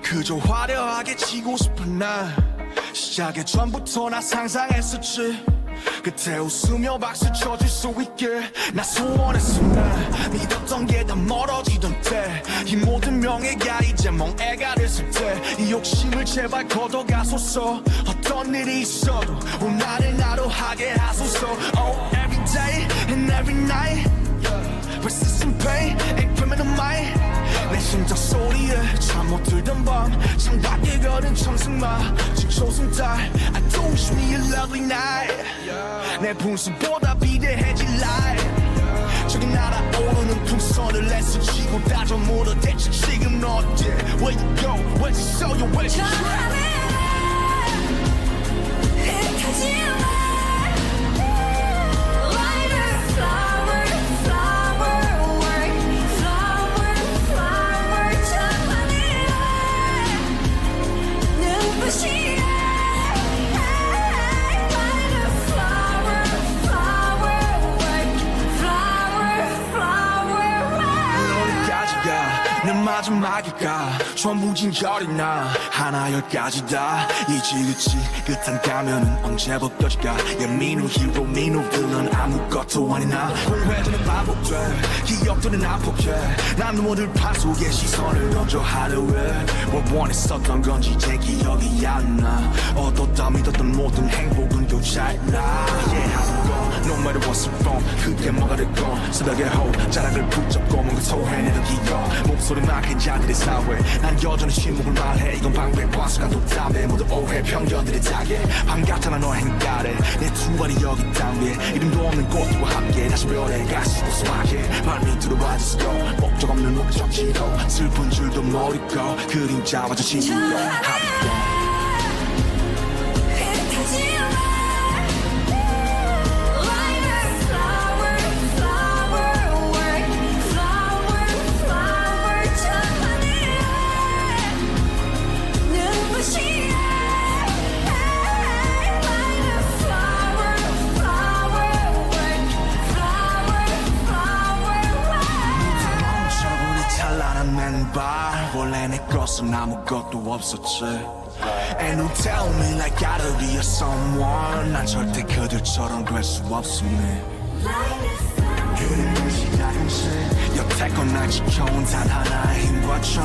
그저 화려하게 치고 싶은 날 시작의 전부터 나 상상했었지 그때 웃으며 박수 쳐줄 수 있길 나 소원했어 난 믿었던 게 다 멀어지던 때 이 모든 명예가 이제 멍해가 됐을 때 이 욕심을 제발 걷어가소서 어떤 일이 있어도 오늘을 나로 하게 하소서 Oh every day and every night persistent pain and criminal mind 내 심장 소리에 잠 못 들던 밤 창밖에 걸은 청승마 지초승달 I don't wish me a lovely night 내 분수보다 비대해질 life 저기 날아오르는 풍선을 애쓰지고 다져 물어 대체 지금 어때 Where you go, where'd you show you, where'd you try 마지막일까 전부 진결이 나 하나 열까지 다 이지그치 끝한 가면은 언제 벗겨질까 야 민우 히로 민우 빌런 아무것도 아니나 후회되는 반복돼 기억들은 아폭해 난 누구들 판 속에 시선을 던져 하루에 뭘 원했었던 건지 이제 기억이 안나 얻었다 믿었던 모든 행복은 교차했나 yeah 아무건 no matter what's wrong 그게 뭐가 됐건 새벽에 호 자락을 붙잡고 뭔가 토해내는 기억 목소리만 큰 자들의 사회 난 여전히 침묵을 말해 이건 방패 과수가 독담해 모두 오해 편견들의 타겟 반갑잖아 너의 행가래 내 두 발이 여기 땅 위에 이름도 없는 꽃과 함께 다시 별에 가시고 소확해 발밑으로 빠졌어 목적 없는 목적지로 슬픈 줄도 모르고 그림자마저 지우려 하루도 원래 내 것은 아무것도 없었지 And you tell me like gotta be a someone 난 절대 그들처럼 될 수 없음네 그림을 시작은지 여태껏 날 지켜온 단 하나의 힘과 천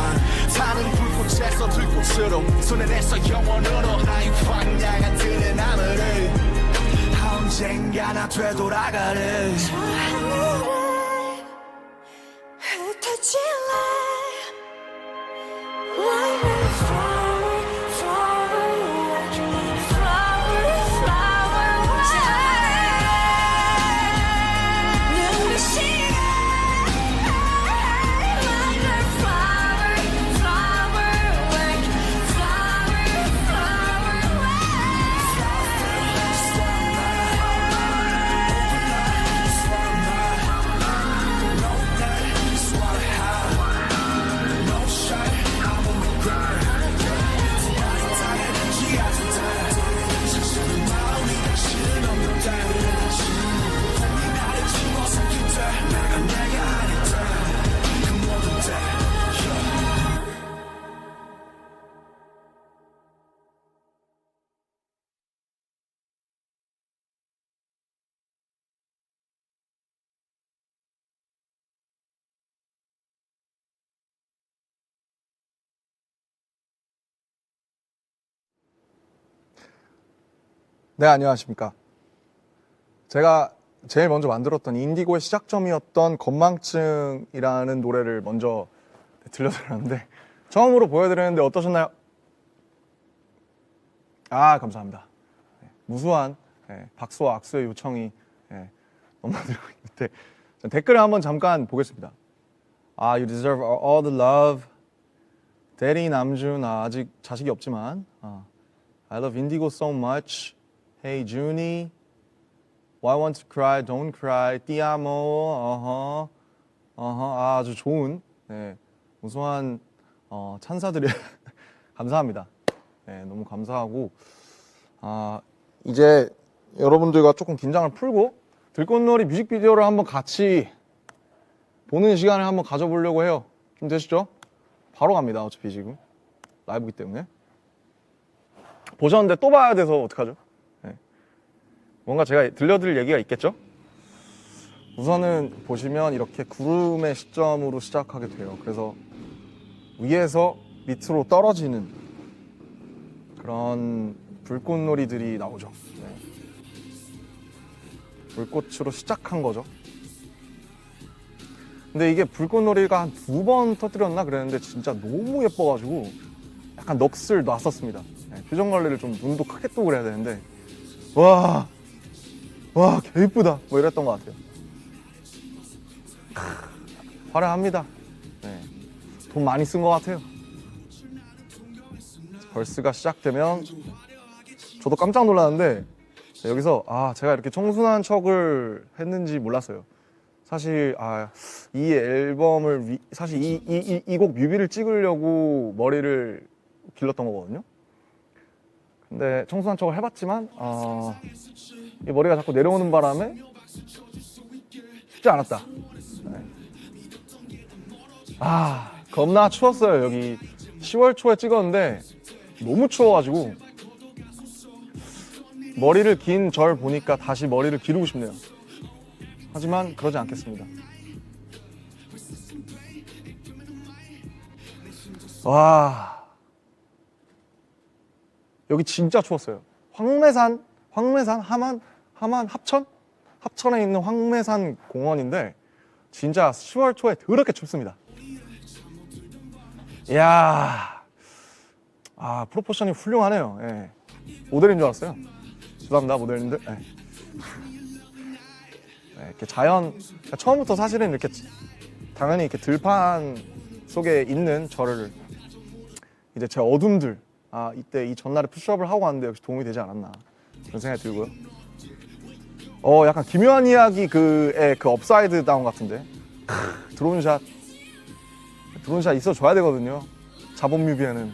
타는 불꽃에서 들꽃으로 손에 내서 영원으로 하얀 황량한 들의 나무를 언젠가 나 되돌아가래 저 하늘을 흩어질래 Like a flower, flower, flower, flower, 눈부시게 Like a flower, flower, flower, 네, 안녕하십니까. 제가 제일 먼저 만들었던 인디고의 시작점이었던 건망증이라는 노래를 먼저 들려드렸는데 처음으로 보여드렸는데 어떠셨나요? 아, 감사합니다. 무수한 박수와 악수의 요청이 넘나들고 있는데 댓글을 한번 잠깐 보겠습니다. 아, you deserve all the love. 대리 남준, 아직 자식이 없지만 I love Indigo so much. Hey Junie, why want to cry? Don't cry. Ti amo. 아주 좋은 우수한 찬사들이 감사합니다. 너무 감사하고 이제 여러분들과 조금 긴장을 풀고 들꽃놀이 뮤직비디오를 한번 같이 보는 시간을 한번 가져보려고 해요. 좀 되시죠? 바로 갑니다. 어차피 지금 라이브이기 때문에. 보셨는데 또 봐야 돼서 어떡하죠? 뭔가 제가 들려드릴 얘기가 있겠죠? 우선은 보시면 이렇게 구름의 시점으로 시작하게 돼요. 그래서 위에서 밑으로 떨어지는 그런 불꽃놀이들이 나오죠. 불꽃으로 시작한 거죠. 근데 이게 불꽃놀이가 한 2번 터뜨렸나 그랬는데 진짜 너무 예뻐가지고 약간 넋을 놨었습니다. 표정 관리를 좀 눈도 크게 뜨고 그래야 되는데 와, 개 이쁘다 뭐 이랬던 것 같아요. 화려합니다. 돈 많이 쓴 것 같아요. 벌스가 시작되면 저도 깜짝 놀랐는데 여기서 제가 이렇게 청순한 척을 했는지 몰랐어요. 사실 이 앨범을 사실 이 곡 뮤비를 찍으려고 머리를 길렀던 거거든요. 근데 청순한 척을 해봤지만 이 머리가 자꾸 내려오는 바람에 쉽지 않았다. 겁나 추웠어요. 여기 10월 초에 찍었는데 너무 추워가지고 머리를 긴 절 보니까 다시 머리를 기르고 싶네요. 하지만 그러지 않겠습니다. 와, 여기 진짜 추웠어요. 황매산 하만 합천에 있는 황매산 공원인데 진짜 10월 초에 더럽게 춥습니다. 이야, 프로포션이 훌륭하네요. 예. 모델인 줄 알았어요. 죄송합니다, 모델님들. 예. 네, 이렇게 자연, 처음부터 사실은 이렇게 당연히 이렇게 들판 속에 있는 저를 이제 제 어둠들, 이때 이 전날에 푸시업을 하고 왔는데 역시 도움이 되지 않았나 그런 생각이 들고요. 약간 기묘한 이야기 그 업사이드 다운 같은데 드론샷 있어줘야 되거든요. 자본 뮤비에는.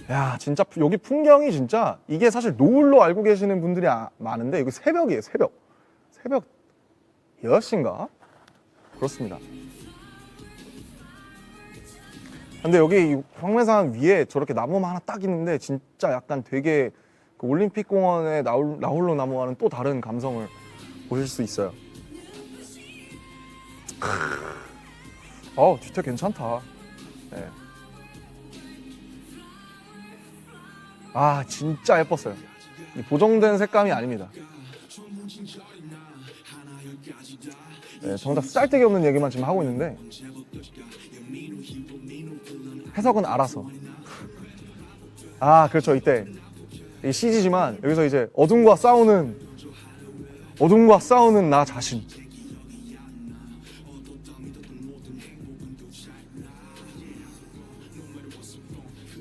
야, 진짜 여기 풍경이 진짜 이게 사실 노을로 알고 계시는 분들이 많은데 이거 새벽이에요. 새벽 6시인가? 그렇습니다. 근데 여기 이 황매산 위에 저렇게 나무만 하나 딱 있는데 진짜 약간 되게 그 올림픽 공원의 나홀로 나무와는 또 다른 감성을 보실 수 있어요. 뒤태 괜찮다. 네. 진짜 예뻤어요. 이 보정된 색감이 아닙니다. 네, 정작 쓸데기 없는 얘기만 지금 하고 있는데 해석은 알아서. 그렇죠. 이때 이 CG지만 여기서 이제 어둠과 싸우는 나 자신.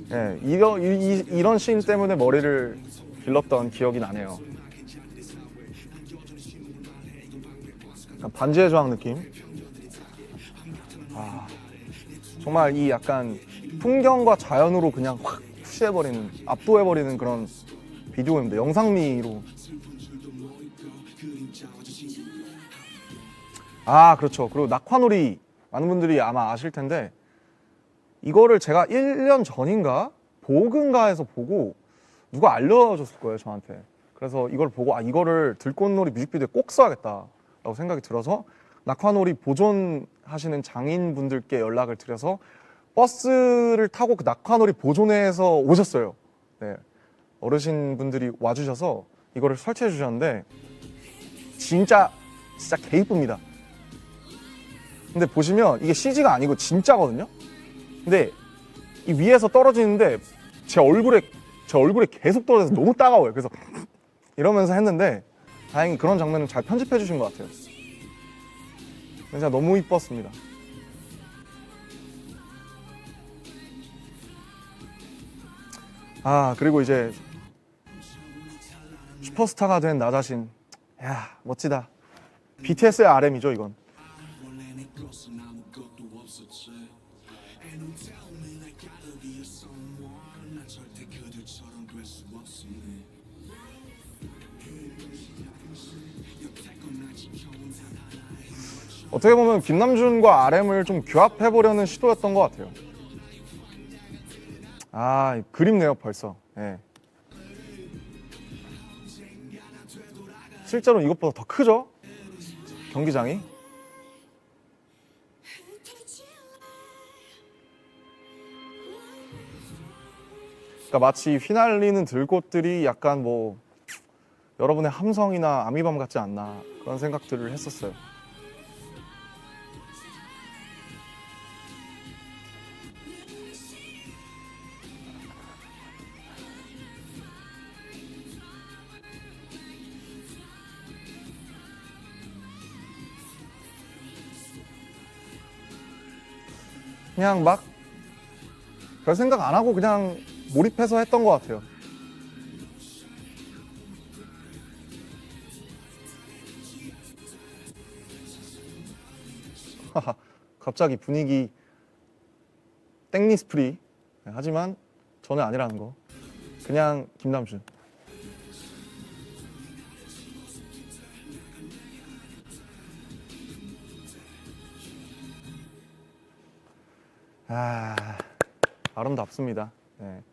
네, 이런 씬 때문에 머리를 길렀던 기억이 나네요. 약간 반지의 저항 느낌. 정말 이 약간 풍경과 자연으로 그냥 확 푸시해버리는, 압도해버리는 그런 비디오입니다. 영상미로. 그렇죠. 그리고 낙화놀이 많은 분들이 아마 아실 텐데 이거를 제가 1년 전인가 보근가에서 보고 누가 알려줬을 거예요, 저한테. 그래서 이걸 보고 이거를 들꽃놀이 뮤직비디오에 꼭 써야겠다라고 생각이 들어서 낙화놀이 보존하시는 장인분들께 연락을 드려서 버스를 타고 그 낙화놀이 보존회에서 오셨어요. 네. 어르신분들이 와주셔서 이거를 설치해 주셨는데 진짜 개 이쁩니다. 근데 보시면 이게 CG가 아니고 진짜거든요. 근데 이 위에서 떨어지는데 제 얼굴에 계속 떨어져서 너무 따가워요. 그래서 이러면서 했는데 다행히 그런 장면을 잘 편집해 주신 것 같아요. 진짜 너무 이뻤습니다. 그리고 이제 슈퍼스타가 된 나 자신. 야, 멋지다. BTS의 RM이죠, 이건. 어떻게 보면 김남준과 RM을 좀 규합해보려는 시도였던 것 같아요. 그립네요, 벌써. 네. 실제로 이것보다 더 크죠? 경기장이. 그러니까 마치 휘날리는 들꽃들이 약간 뭐 여러분의 함성이나 아미밤 같지 않나 그런 생각들을 했었어요. 그냥 막 별 생각 안 하고 그냥 몰입해서 했던 것 같아요. 갑자기 분위기 땡리스프리. 하지만 저는 아니라는 거. 그냥 김남준. 아름답습니다. 네.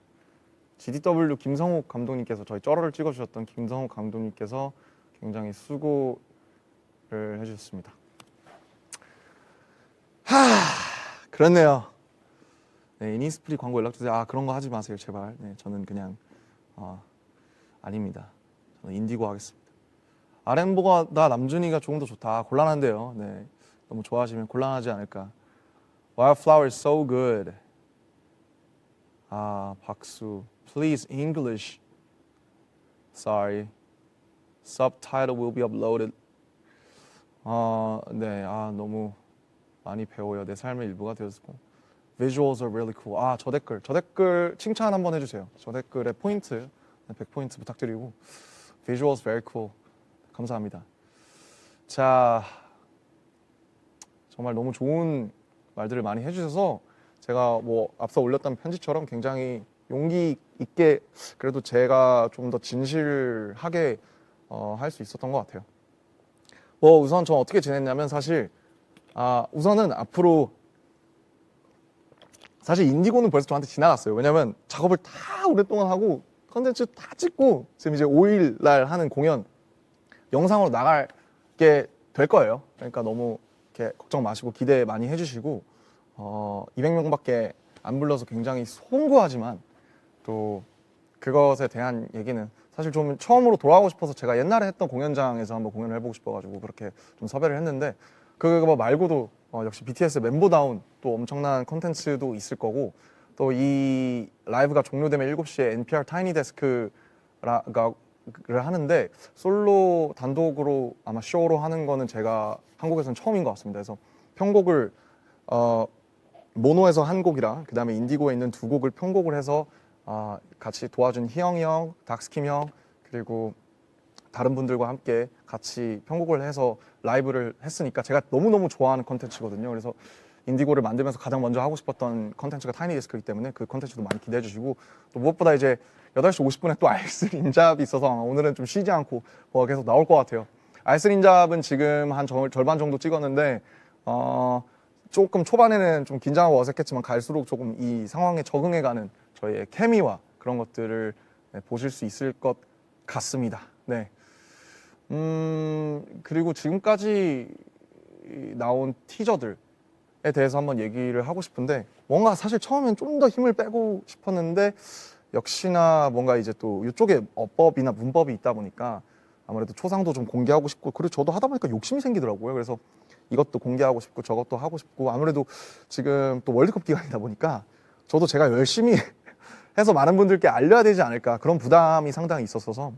GDW 김성욱 감독님께서 저희 쩔어를 찍어주셨던 김성욱 감독님께서 굉장히 수고를 해주셨습니다. 그렇네요. 네, 이니스프리 광고 연락 주세요. 그런 거 하지 마세요, 제발. 네, 저는 그냥 아닙니다. 저는 인디고 하겠습니다. RM보다 남준이가 조금 더 좋다. 곤란한데요. 네, 너무 좋아하시면 곤란하지 않을까. Wildflower is so good. 박수. Please English. Sorry. Subtitle will be uploaded. 네, 너무 많이 배워요. 내 삶의 일부가 되었고. Visuals are really cool. 저 댓글 칭찬 한번 해주세요. 저 댓글에 포인트, 100포인트 부탁드리고. Visuals very cool. 감사합니다. 자, 정말 너무 좋은 말들을 많이 해주셔서 제가 뭐 앞서 올렸던 편지처럼 굉장히 용기 있게 그래도 제가 좀 더 진실하게 할 수 있었던 것 같아요. 우선 저 어떻게 지냈냐면 사실 우선은 앞으로 사실 인디고는 벌써 저한테 지나갔어요. 왜냐면 작업을 다 오랫동안 하고 컨텐츠 다 찍고 지금 이제 5일 날 하는 공연 영상으로 나갈게 될 거예요. 그러니까 너무 이렇게 걱정 마시고 기대 많이 해주시고 200명밖에 안 불러서 굉장히 송구하지만 또 그것에 대한 얘기는 사실 좀 처음으로 돌아가고 싶어서 제가 옛날에 했던 공연장에서 한번 공연을 해보고 싶어가지고 그렇게 좀 섭외를 했는데 그거 말고도 역시 BTS 멤버다운 또 엄청난 컨텐츠도 있을 거고 또 이 라이브가 종료되면 7시에 NPR 타이니 데스크를 하는데 솔로 단독으로 아마 쇼로 하는 거는 제가 한국에서는 처음인 것 같습니다. 그래서 편곡을 모노에서 한 곡이랑 그 다음에 인디고에 있는 2곡을 편곡을 해서 같이 도와준 희영이 형, 닥스킴 형 그리고 다른 분들과 함께 같이 편곡을 해서 라이브를 했으니까 제가 너무너무 좋아하는 컨텐츠거든요. 그래서 인디고를 만들면서 가장 먼저 하고 싶었던 컨텐츠가 타이니 데스크이기 때문에 그 컨텐츠도 많이 기대해 주시고 또 무엇보다 이제 8시 50분에 또 알쓸 인잡이 있어서 오늘은 좀 쉬지 않고 계속 나올 것 같아요. 알쓸 인잡은 지금 한 절반 정도 찍었는데 조금 초반에는 좀 긴장하고 어색했지만 갈수록 조금 이 상황에 적응해가는 저희의 케미와 그런 것들을 보실 수 있을 것 같습니다. 네. 그리고 지금까지 나온 티저들에 대해서 한번 얘기를 하고 싶은데 뭔가 사실 처음엔 좀 더 힘을 빼고 싶었는데 역시나 뭔가 이제 또 이쪽에 어법이나 문법이 있다 보니까 아무래도 초상도 좀 공개하고 싶고 그리고 저도 하다 보니까 욕심이 생기더라고요. 그래서 이것도 공개하고 싶고 저것도 하고 싶고 아무래도 지금 또 월드컵 기간이다 보니까 저도 제가 열심히 해서 많은 분들께 알려야 되지 않을까 그런 부담이 상당히 있었어서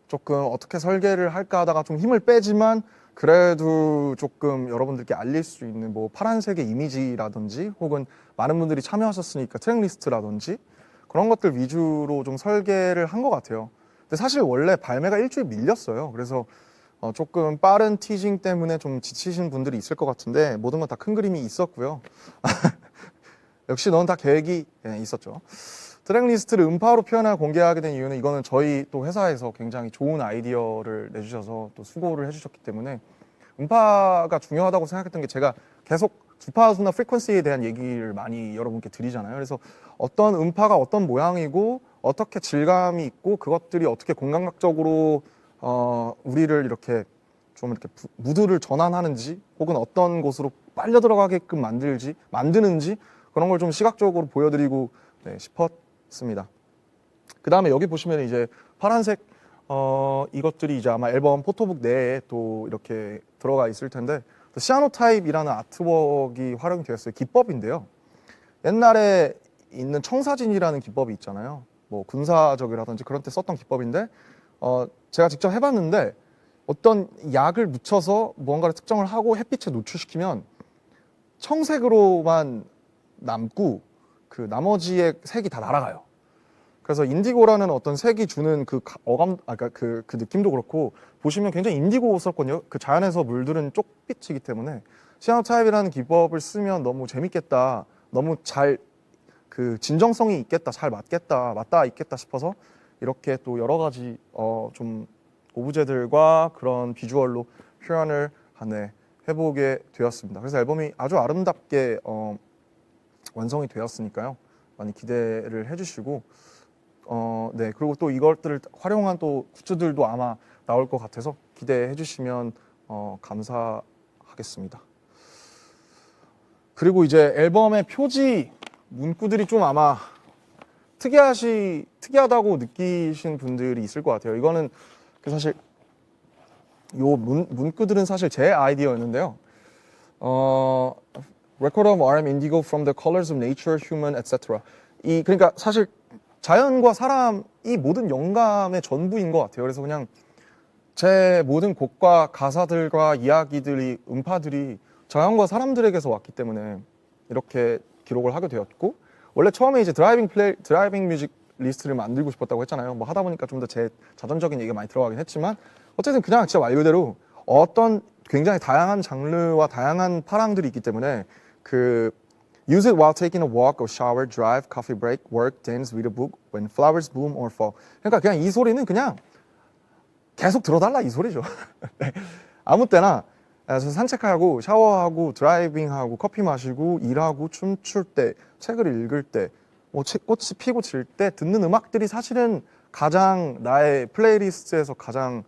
조금 어떻게 설계를 할까 하다가 좀 힘을 빼지만 그래도 조금 여러분들께 알릴 수 있는 뭐 파란색의 이미지라든지 혹은 많은 분들이 참여하셨으니까 트랙 리스트라든지 그런 것들 위주로 좀 설계를 한 것 같아요. 근데 사실 원래 발매가 일주일 밀렸어요. 그래서 조금 빠른 티징 때문에 좀 지치신 분들이 있을 것 같은데 모든 건 다 큰 그림이 있었고요. 역시 넌 다 계획이 있었죠. 트랙 리스트를 음파로 표현하고 공개하게 된 이유는 이거는 저희 또 회사에서 굉장히 좋은 아이디어를 내주셔서 또 수고를 해주셨기 때문에 음파가 중요하다고 생각했던 게 제가 계속 주파수나 프리퀀시에 대한 얘기를 많이 여러분께 드리잖아요. 그래서 어떤 음파가 어떤 모양이고 어떻게 질감이 있고 그것들이 어떻게 공감각적으로 우리를 이렇게 좀 이렇게 무드를 전환하는지 혹은 어떤 곳으로 빨려 들어가게끔 만드는지 그런 걸 좀 시각적으로 보여드리고 싶었습니다. 그 다음에 여기 보시면 이제 파란색 이것들이 이제 아마 앨범 포토북 내에 또 이렇게 들어가 있을 텐데 시아노타입이라는 아트웍이 활용이 되었어요. 기법인데요. 옛날에 있는 청사진이라는 기법이 있잖아요. 뭐 군사적이라든지 그런 때 썼던 기법인데 제가 직접 해봤는데 어떤 약을 묻혀서 무언가를 특정을 하고 햇빛에 노출시키면 청색으로만 남고 그 나머지의 색이 다 날아가요. 그래서 인디고라는 어떤 색이 주는 그 어감, 그 느낌도 그렇고 보시면 굉장히 인디고스럽거든요. 그 자연에서 물들은 쪽빛이기 때문에 시아노타입이라는 기법을 쓰면 너무 재밌겠다, 너무 잘 그 진정성이 있겠다, 잘 맞다 있겠다 싶어서 이렇게 또 여러 가지 좀 오브제들과 그런 비주얼로 표현을 해보게 되었습니다. 그래서 앨범이 아주 아름답게 완성이 되었으니까요. 많이 기대를 해주시고 네, 그리고 또 이것들을 활용한 또 굿즈들도 아마 나올 것 같아서 기대해 주시면 감사하겠습니다. 그리고 이제 앨범의 표지 문구들이 좀 아마 특이하다고 느끼신 분들이 있을 것 같아요. 이거는 사실 요 문구들은 사실 제 아이디어였는데요. Record of RM Indigo from the colors of nature, human, etc. 그러니까 사실 자연과 사람이 모든 영감의 전부인 것 같아요. 그래서 그냥 제 모든 곡과 가사들과 이야기들이 음파들이 자연과 사람들에게서 왔기 때문에 이렇게 기록을 하게 되었고, 원래 처음에 이제 드라이빙 뮤직 리스트를 만들고 싶었다고 했잖아요. 뭐 하다 보니까 좀 더 제 자전적인 얘기가 많이 들어가긴 했지만 어쨌든 그냥 진짜 말 그대로 어떤 굉장히 다양한 장르와 다양한 파랑들이 있기 때문에 Use it while taking a walk or shower, drive, coffee break, work, dance, read a book, when flowers bloom or fall. 그러니까 그냥 이 소리는 그냥 계속 들어달라 이 소리죠. 네. 아무 때나 산책하고 샤워하고 드라이빙하고 커피 마시고 일하고 춤출 때 책을 읽을 때 뭐 꽃이 피고 질 때 듣는 음악들이 사실은 가장 나의 플레이리스트에서 가장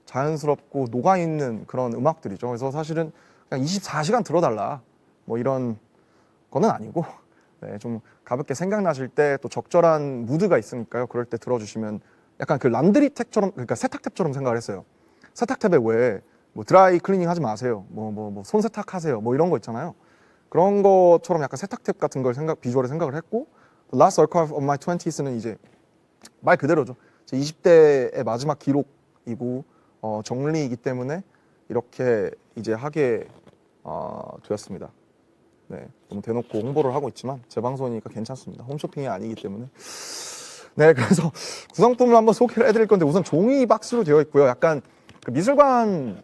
자연스럽고 녹아있는 그런 음악들이죠. 그래서 사실은 그냥 24시간 들어달라 뭐 이런 거는 아니고 네, 좀 가볍게 생각나실 때 또 적절한 무드가 있으니까요. 그럴 때 들어주시면 약간 그 람드리 탭처럼, 그러니까 세탁탭처럼 생각을 했어요. 세탁탭에 왜 뭐 드라이 클리닝 하지 마세요. 뭐 손 세탁하세요. 뭐 이런 거 있잖아요. 그런 것처럼 약간 세탁탭 같은 걸 비주얼에 생각을 했고, Last Archive of My 20s는 이제 말 그대로죠. 제 20대의 마지막 기록이고 정리이기 때문에 이렇게 이제 하게 되었습니다. 네, 너무 대놓고 홍보를 하고 있지만 제 방송이니까 괜찮습니다. 홈쇼핑이 아니기 때문에. 네, 그래서 구성품을 한번 소개를 해드릴 건데 우선 종이 박스로 되어 있고요. 약간 그 미술관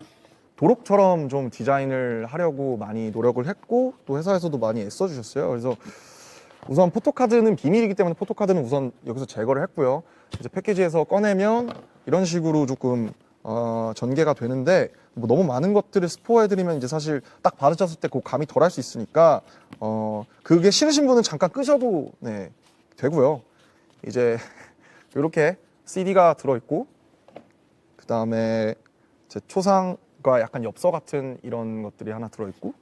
도록처럼 좀 디자인을 하려고 많이 노력을 했고 또 회사에서도 많이 애써주셨어요. 그래서 우선 포토카드는 비밀이기 때문에 포토카드는 우선 여기서 제거를 했고요. 이제 패키지에서 꺼내면 이런 식으로 조금 전개가 되는데 뭐 너무 많은 것들을 스포해드리면 이제 사실 딱 받으셨을 때 그 감이 덜할 수 있으니까 그게 싫으신 분은 잠깐 끄셔도 네, 되고요. 이제 이렇게 CD가 들어있고 그 다음에 제 초상과 약간 엽서 같은 이런 것들이 하나 들어있고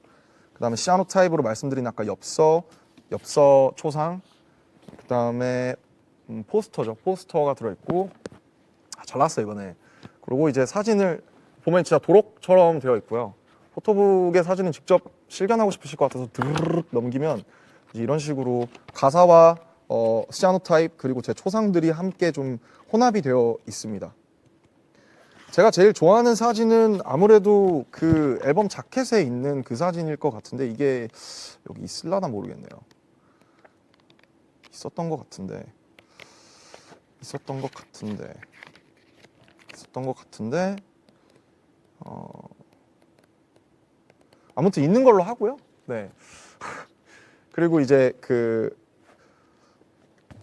그 다음에 시아노 타입으로 말씀드린 아까 엽서 초상 그 다음에 포스터죠. 포스터가 들어있고 잘 나왔어요 이번에. 그리고 이제 사진을 보면 진짜 도록처럼 되어 있고요. 포토북의 사진은 직접 실견하고 싶으실 것 같아서 드르륵 넘기면 이제 이런 식으로 가사와 시아노 타입 그리고 제 초상들이 함께 좀 혼합이 되어 있습니다. 제가 제일 좋아하는 사진은 아무래도 그 앨범 자켓에 있는 그 사진일 것 같은데 이게 여기 있을라나 모르겠네요. 있었던 것 같은데 아무튼 있는 걸로 하고요. 네. 그리고 이제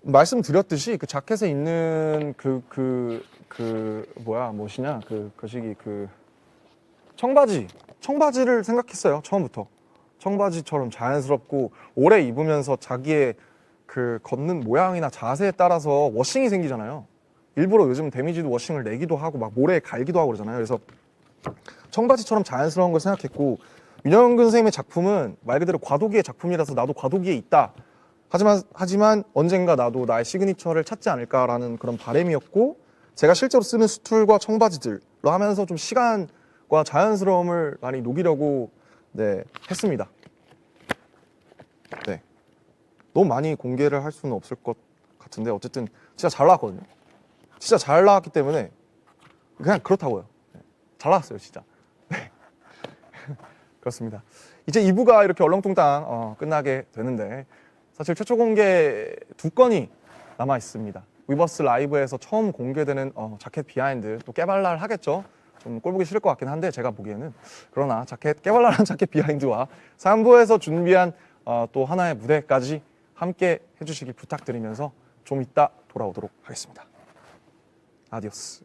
말씀드렸듯이 그 자켓에 있는 거시기 청바지를 생각했어요. 처음부터 청바지처럼 자연스럽고 오래 입으면서 자기의 그 걷는 모양이나 자세에 따라서 워싱이 생기잖아요. 일부러 요즘 데미지도 워싱을 내기도 하고 막 모래에 갈기도 하고 그러잖아요. 그래서 청바지처럼 자연스러운 걸 생각했고 윤영근 선생님의 작품은 말 그대로 과도기의 작품이라서 나도 과도기에 있다. 하지만 언젠가 나도 나의 시그니처를 찾지 않을까라는 그런 바람이었고 제가 실제로 쓰는 스툴과 청바지들로 하면서 좀 시간과 자연스러움을 많이 녹이려고 네, 했습니다. 네. 너무 많이 공개를 할 수는 없을 것 같은데 어쨌든 진짜 잘 나왔거든요. 진짜 잘 나왔기 때문에 그냥 그렇다고요. 네. 잘 나왔어요 진짜. 네. 그렇습니다. 이제 2부가 이렇게 얼렁뚱땅 끝나게 되는데 사실 최초 공개 2건이 남아 있습니다. 위버스 라이브에서 처음 공개되는 자켓 비하인드 또 깨발랄 하겠죠. 좀 꼴보기 싫을 것 같긴 한데 제가 보기에는 그러나 깨발랄한 자켓 비하인드와 3부에서 준비한 또 하나의 무대까지 함께 해주시길 부탁드리면서 좀 이따 돌아오도록 하겠습니다. 아디오스.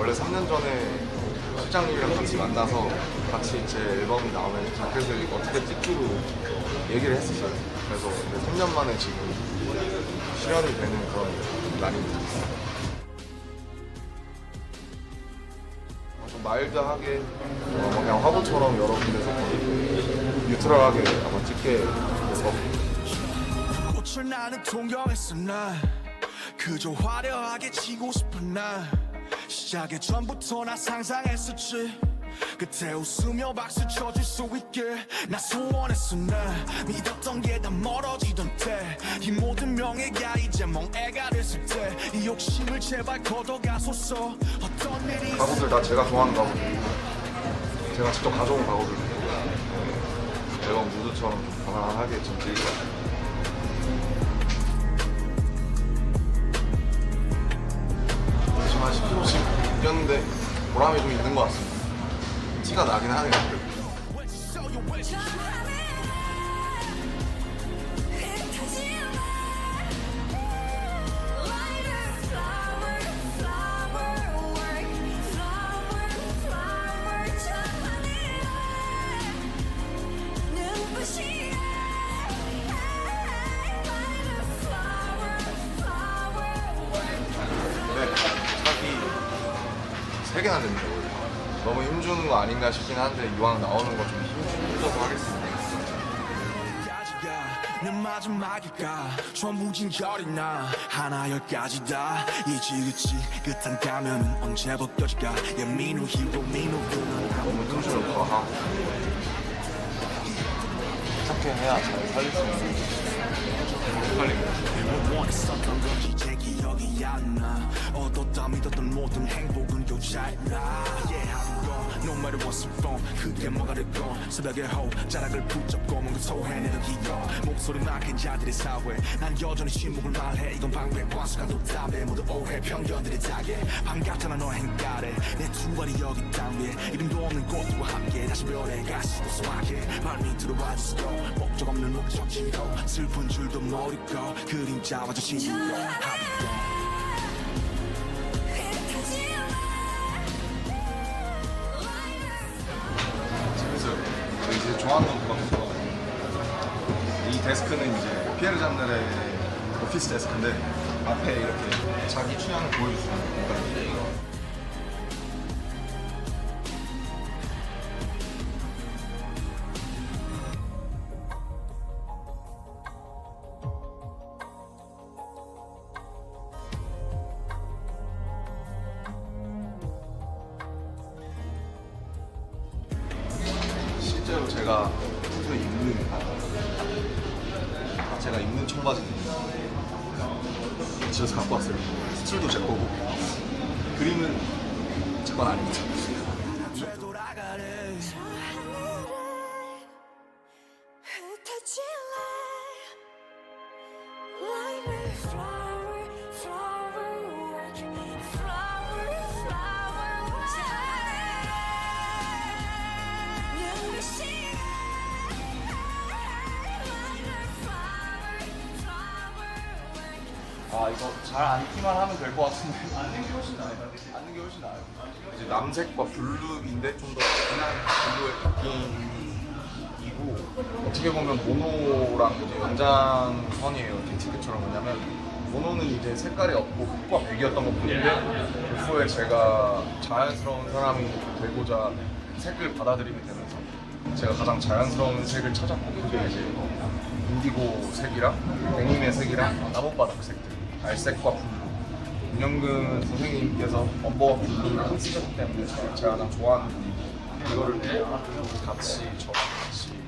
원래 3년 전에 실장님이랑 같이 만나서 같이 제 앨범이 나오면 자켓을 어떻게 찍기로 얘기를 했었어요. 그래서 3년 만에 지금 실현이 되는 그런 날입니다. 좀 마일드하게 그냥 화보처럼 여러 군데서 뉴트럴하게 아마 찍게 돼서 꽃을 나는 동경했어 난 그저 화려하게 치고 싶은 난 시작의 전부터 나 상상했었지 그때 웃으며 박수 쳐줄 수 있게 나 소원했어 난 믿었던 게 다 멀어지던 때 이 모든 명예가 이제 멍해가 됐을 때 이 욕심을 제발 걷어가소서 어떤 일이 가구들 다 제가 좋아하는 가구들 제가 직접 가져온 가구들 앨범 무드처럼 편안하게 좀 즐길 것 같아요. 지금 한 10kg씩 뛰었는데 보람이 좀 있는 것 같습니다. 티가 나긴 하네요. 네, 차기 3개나 됩니다. 너무 힘주는 거 아닌가 싶긴 한데 이왕 나오는 거 좀 힘줘서 하겠습니다. 내 마지막일까 전부 진결이나 하나 열까지 다 이지그치 끝한 가면은 언제 벗겨질까 예 민우 히로 민우 너무 힘주는 거 하고 어떻게 해야 잘 살릴 수 있는지 헷갈립니다. 원했었던 건지 제 기억이 안나 얻었다 믿었던 모든 행복은 교차했나 No matter what's wrong 그게 뭐가 됐건 새벽에 호 자락을 붙잡고 뭔가 소해내던 기억 목소리 막힌 자들의 사회 난 여전히 침묵을 말해 이건 방패 과수가 돋답해 모두 오해 편견들의 자게 반갑잖아 너의 행가래 내 두 발이 여기 땅 위에 이름도 없는 꽃과 함께 다시 별에 가시고 소확해 발밑으로 와주시고 목적 없는 목적지도 슬픈 줄도 모르고 그림자와 저 친구가 합의고 이제 좋아하는 것부터 이 데스크는 이제 피에르 잔넬의 오피스 데스크인데 앞에 이렇게 자기 취향을 보여줄 수 있는 공간이에요. 실제로 제가 평소에 입는 청바지입니다. 집에서 갖고 왔어요. 스틸도 제 거고 그림은 제 건 아닙니다. 되돌아가네 아 이거 잘 앉기만 하면 될 것 같은데 앉는 게 훨씬 나아요. 앉는 게 훨씬 나아요. 이제 남색과 블루인데 좀 더 진한 블루의 느낌이고 어떻게 보면 모노랑 이제 연장선이에요. 딩티크처럼. 왜냐면 모노는 이제 색깔이 없고 흑과 백이었던 것 뿐인데 그 후에 제가 자연스러운 사람이 되고자 색을 받아들이게 되면서 제가 가장 자연스러운 색을 찾았고 그게 이제 인디고 색이랑 데님의 색이랑 나뭇바닥 색들 갈색과 블루 윤영근 선생님께서 엄버와 블루를 쓰셨기 때문에 제가 가장 좋아하는 분이고 이거를 같이 저랑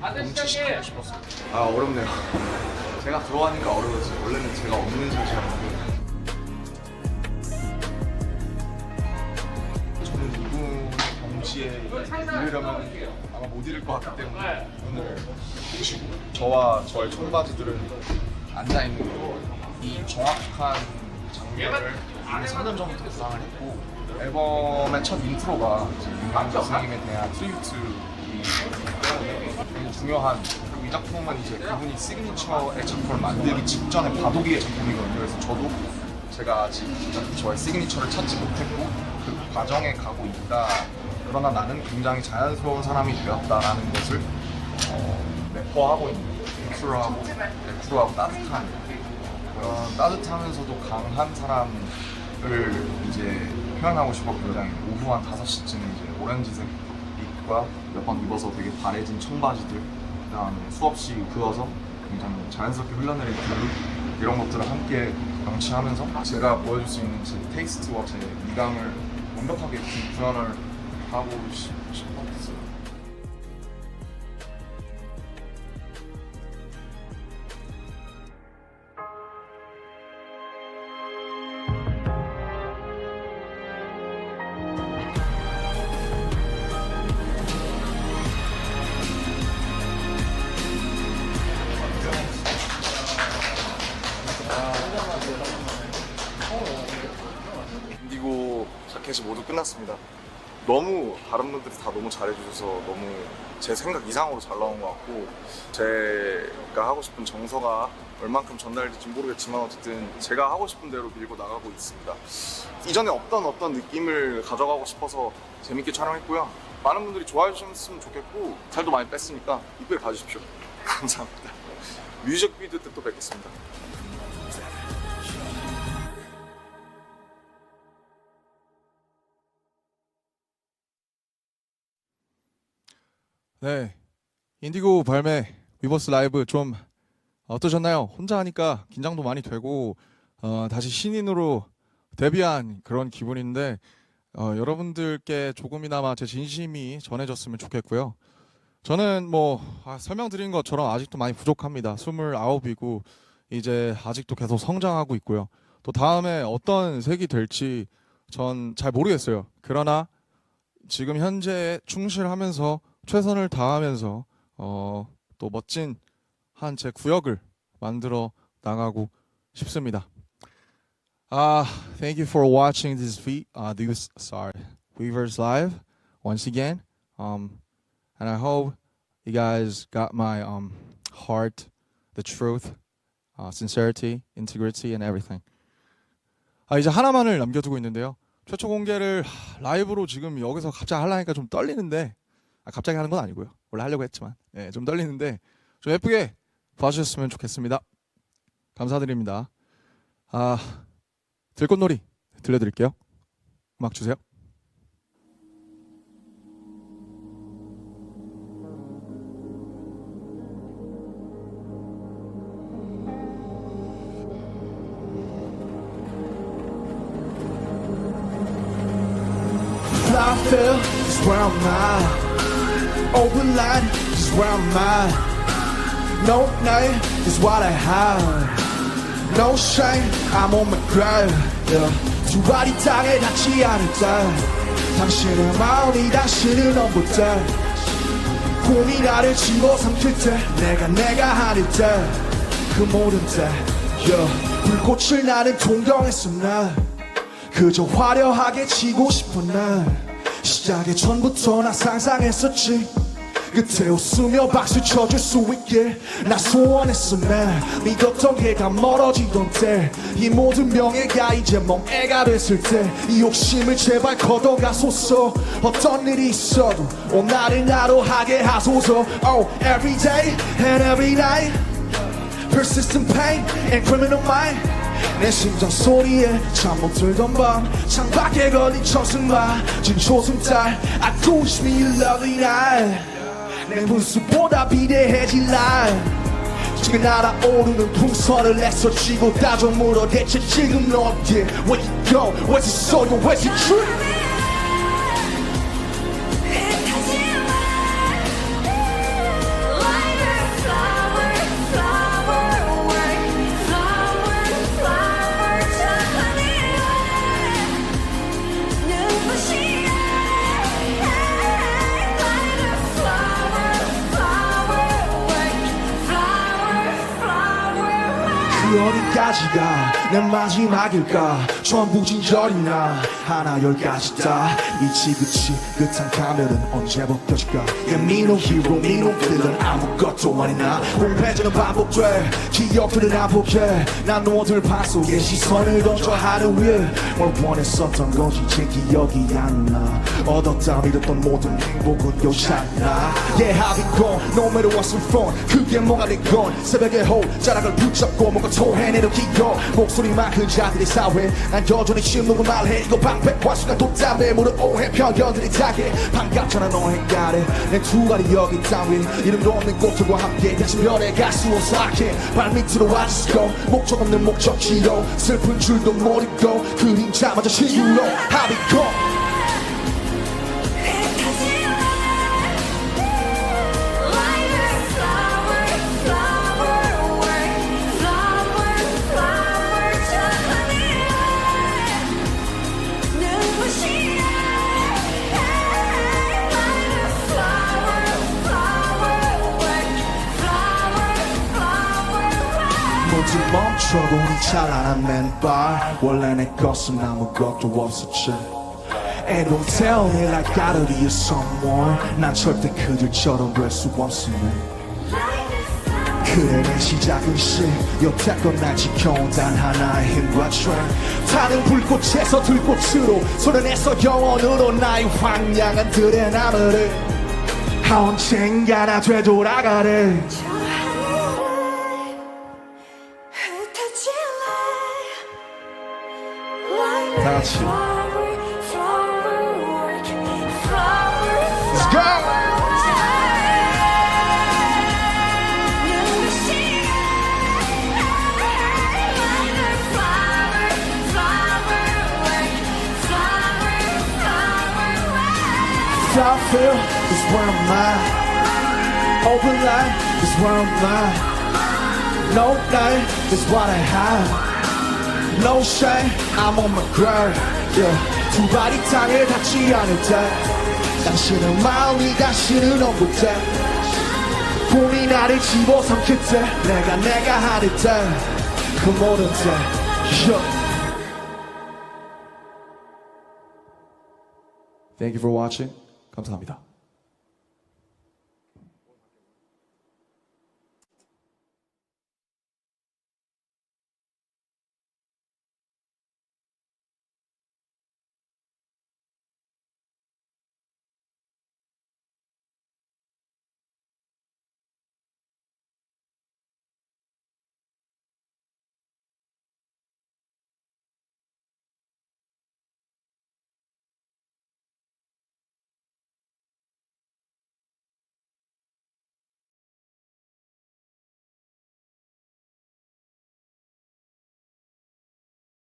같이 뭉치시키고 싶었어요. 아 어렵네요. 제가 들어가니까 어려워지. 원래는 제가 없는 샷이었는데 저는 이분의 경지에 이르려면 아마 못 이룰 것 같기 때문에 오늘 보시고 저와 저의 청바지들은 앉아있는 이 정확한 장면을 이미 3년 전부터 구상을 했고 앨범의 첫 인트로가 윤광 선생님에 대한 트리뷰트이기 때문에 굉장히 중요한 그리고 이 작품은 이제 그분이 시그니처의 작품을 만들기 직전에 바도기의 작품이거든요. 그래서 저도 제가 아직 저의 시그니처를 찾지 못했고 그 과정에 가고 있다. 그러나 나는 굉장히 자연스러운 사람이 되었다라는 것을 내포하고 있는 쿨하고 따뜻한 그런 따뜻하면서도 강한 사람을 이제 표현하고 싶었고요. 오후 한 5시쯤에 이제 오렌지색 입과 몇 번 입어서 되게 바래진 청바지들, 그다음에 수없이 그어서 굉장히 자연스럽게 흘러내릴 블루 이런 것들을 함께 명치하면서 제가 보여줄 수 있는 제 테이스트와 제 미감을 완벽하게 구현을 하고 싶었어요. 인디고 자켓이 모두 끝났습니다. 너무 다른 분들이 다 너무 잘해주셔서 너무 제 생각 이상으로 잘 나온 것 같고, 제가 하고 싶은 정서가 얼만큼 전달될지 모르겠지만 어쨌든 제가 하고 싶은 대로 밀고 나가고 있습니다. 이전에 없던 어떤 느낌을 가져가고 싶어서 재밌게 촬영했고요. 많은 분들이 좋아해 주셨으면 좋겠고, 살도 많이 뺐으니까 이쁘게 봐주십시오. 감사합니다. 뮤직비디오 때 또 뵙겠습니다. 네, 인디고 발매 위버스 라이브 좀 어떠셨나요? 혼자 하니까 긴장도 많이 되고 다시 신인으로 데뷔한 그런 기분인데 여러분들께 조금이나마 제 진심이 전해졌으면 좋겠고요. 저는 뭐 설명드린 것처럼 아직도 많이 부족합니다. 29이고 이제 아직도 계속 성장하고 있고요. 또 다음에 어떤 색이 될지 전 잘 모르겠어요. 그러나 지금 현재에 충실하면서 최선을 다하면서 또 멋진 한 제 구역을 만들어 나가고 싶습니다. Thank you for watching this Weverse Live once again. And I hope you guys got my heart, the truth, sincerity, integrity, and everything. 이제 하나만을 남겨두고 있는데요. 최초 공개를 라이브로 지금 여기서 갑자기 하려니까 좀 떨리는데, 갑자기 하는 건 아니고요. 원래 하려고 했지만 좀 떨리는데 좀 예쁘게 봐주셨으면 좋겠습니다. 감사드립니다. 들꽃놀이 들려드릴게요. 음악 주세요. I feel is where I'm at. Open line is where I'm at. No name is what I have. No shame, I'm on my grind. Yeah. 두 발이 땅에 닿지 않을 때 당신의 마음이 당신을 넘볼 때 꿈이 나를 집어삼킬 때 내가 아닐 때 그 모든 때 yeah. 불꽃을 나는 동경했어 날 그저 화려하게 지고 싶은 날 시작의 전부터 나 상상했었지 끝에 웃으며 박수 쳐줄 수 있게 나 소원했어 날 믿었던 해가 멀어지던 때 이 모든 명예가 이제 멍해가 됐을 때 이 욕심을 제발 걷어가소서 어떤 일이 있어도 오늘을 나로 하게 하소서 Oh every day and every night Persistent pain and criminal mind 내 심장 소리에 잠 못 들던 밤 창밖에 걸린 청승 맞은 초승달 I wish me a lovely night 내 분수보다 비대해질 날 지금 날아오르는 풍선을 애써 쥐고 따져 물어 대체 지금 너 어디에 Where you go? Where's the soul? Where's the truth? 어디까지가 내 마지막일까 전부 진절이나 하나 열까지다 이 지긋지긋한 가면은 언제 벗겨질까 예민한 히로 미노들은 아무것도 아니나 공패전은 반복돼 기억들은 안 포기해 난 너들 방 속에 시선을 던져 하루에 뭘 원했었던 건지 제 기억이 안나 얻었다 잃었던 모든 행복은 여잖아 Yeah I've been gone no matter what's in front 그게 뭐가 됐건 새벽의 호흡 자락을 붙잡고 뭔가 토해내려 기고 목소리만 큰 자들의 사회 난 여전히 침묵을 말해 이거 방패과 순간 돛담에 무릎 오해 편견들이 타게 반갑잖아 너의 가래 내 두 발이 여기 땅 위 이름도 없는 꽃들과 함께 다시 별에 가수어서 악해 발밑으로 앉으시고 목적 없는 목적지로 슬픈 줄도 모르고 그림자마저 시유로 I've been gone 모두 멈춰고 이 찬란한 맨발 원래 내 것은 아무것도 없었지 And don't tell me like I gotta be someone 난 절대 그들처럼 될 수 없음을 그래 내 시작은 시 여태껏 날 지켜온 단 하나의 힘과 strength 타는 불꽃에서 들꽃으로 소련에서 영원으로 나의 황량한 들의 나무를 언젠가 나 되돌아가래 다 같이. Let's go! I feel is where I'm at. Open line is where I'm at. No night is what I have. No shame, I'm on my grind. Yeah. 두 발이 땅에 닿지 않을 때 당신은 마음이 당신은 없을 때 꿈이 나를 집어삼킬 때 내가 하릴 때그 모든 때 yeah. Thank you for watching. 감사합니다.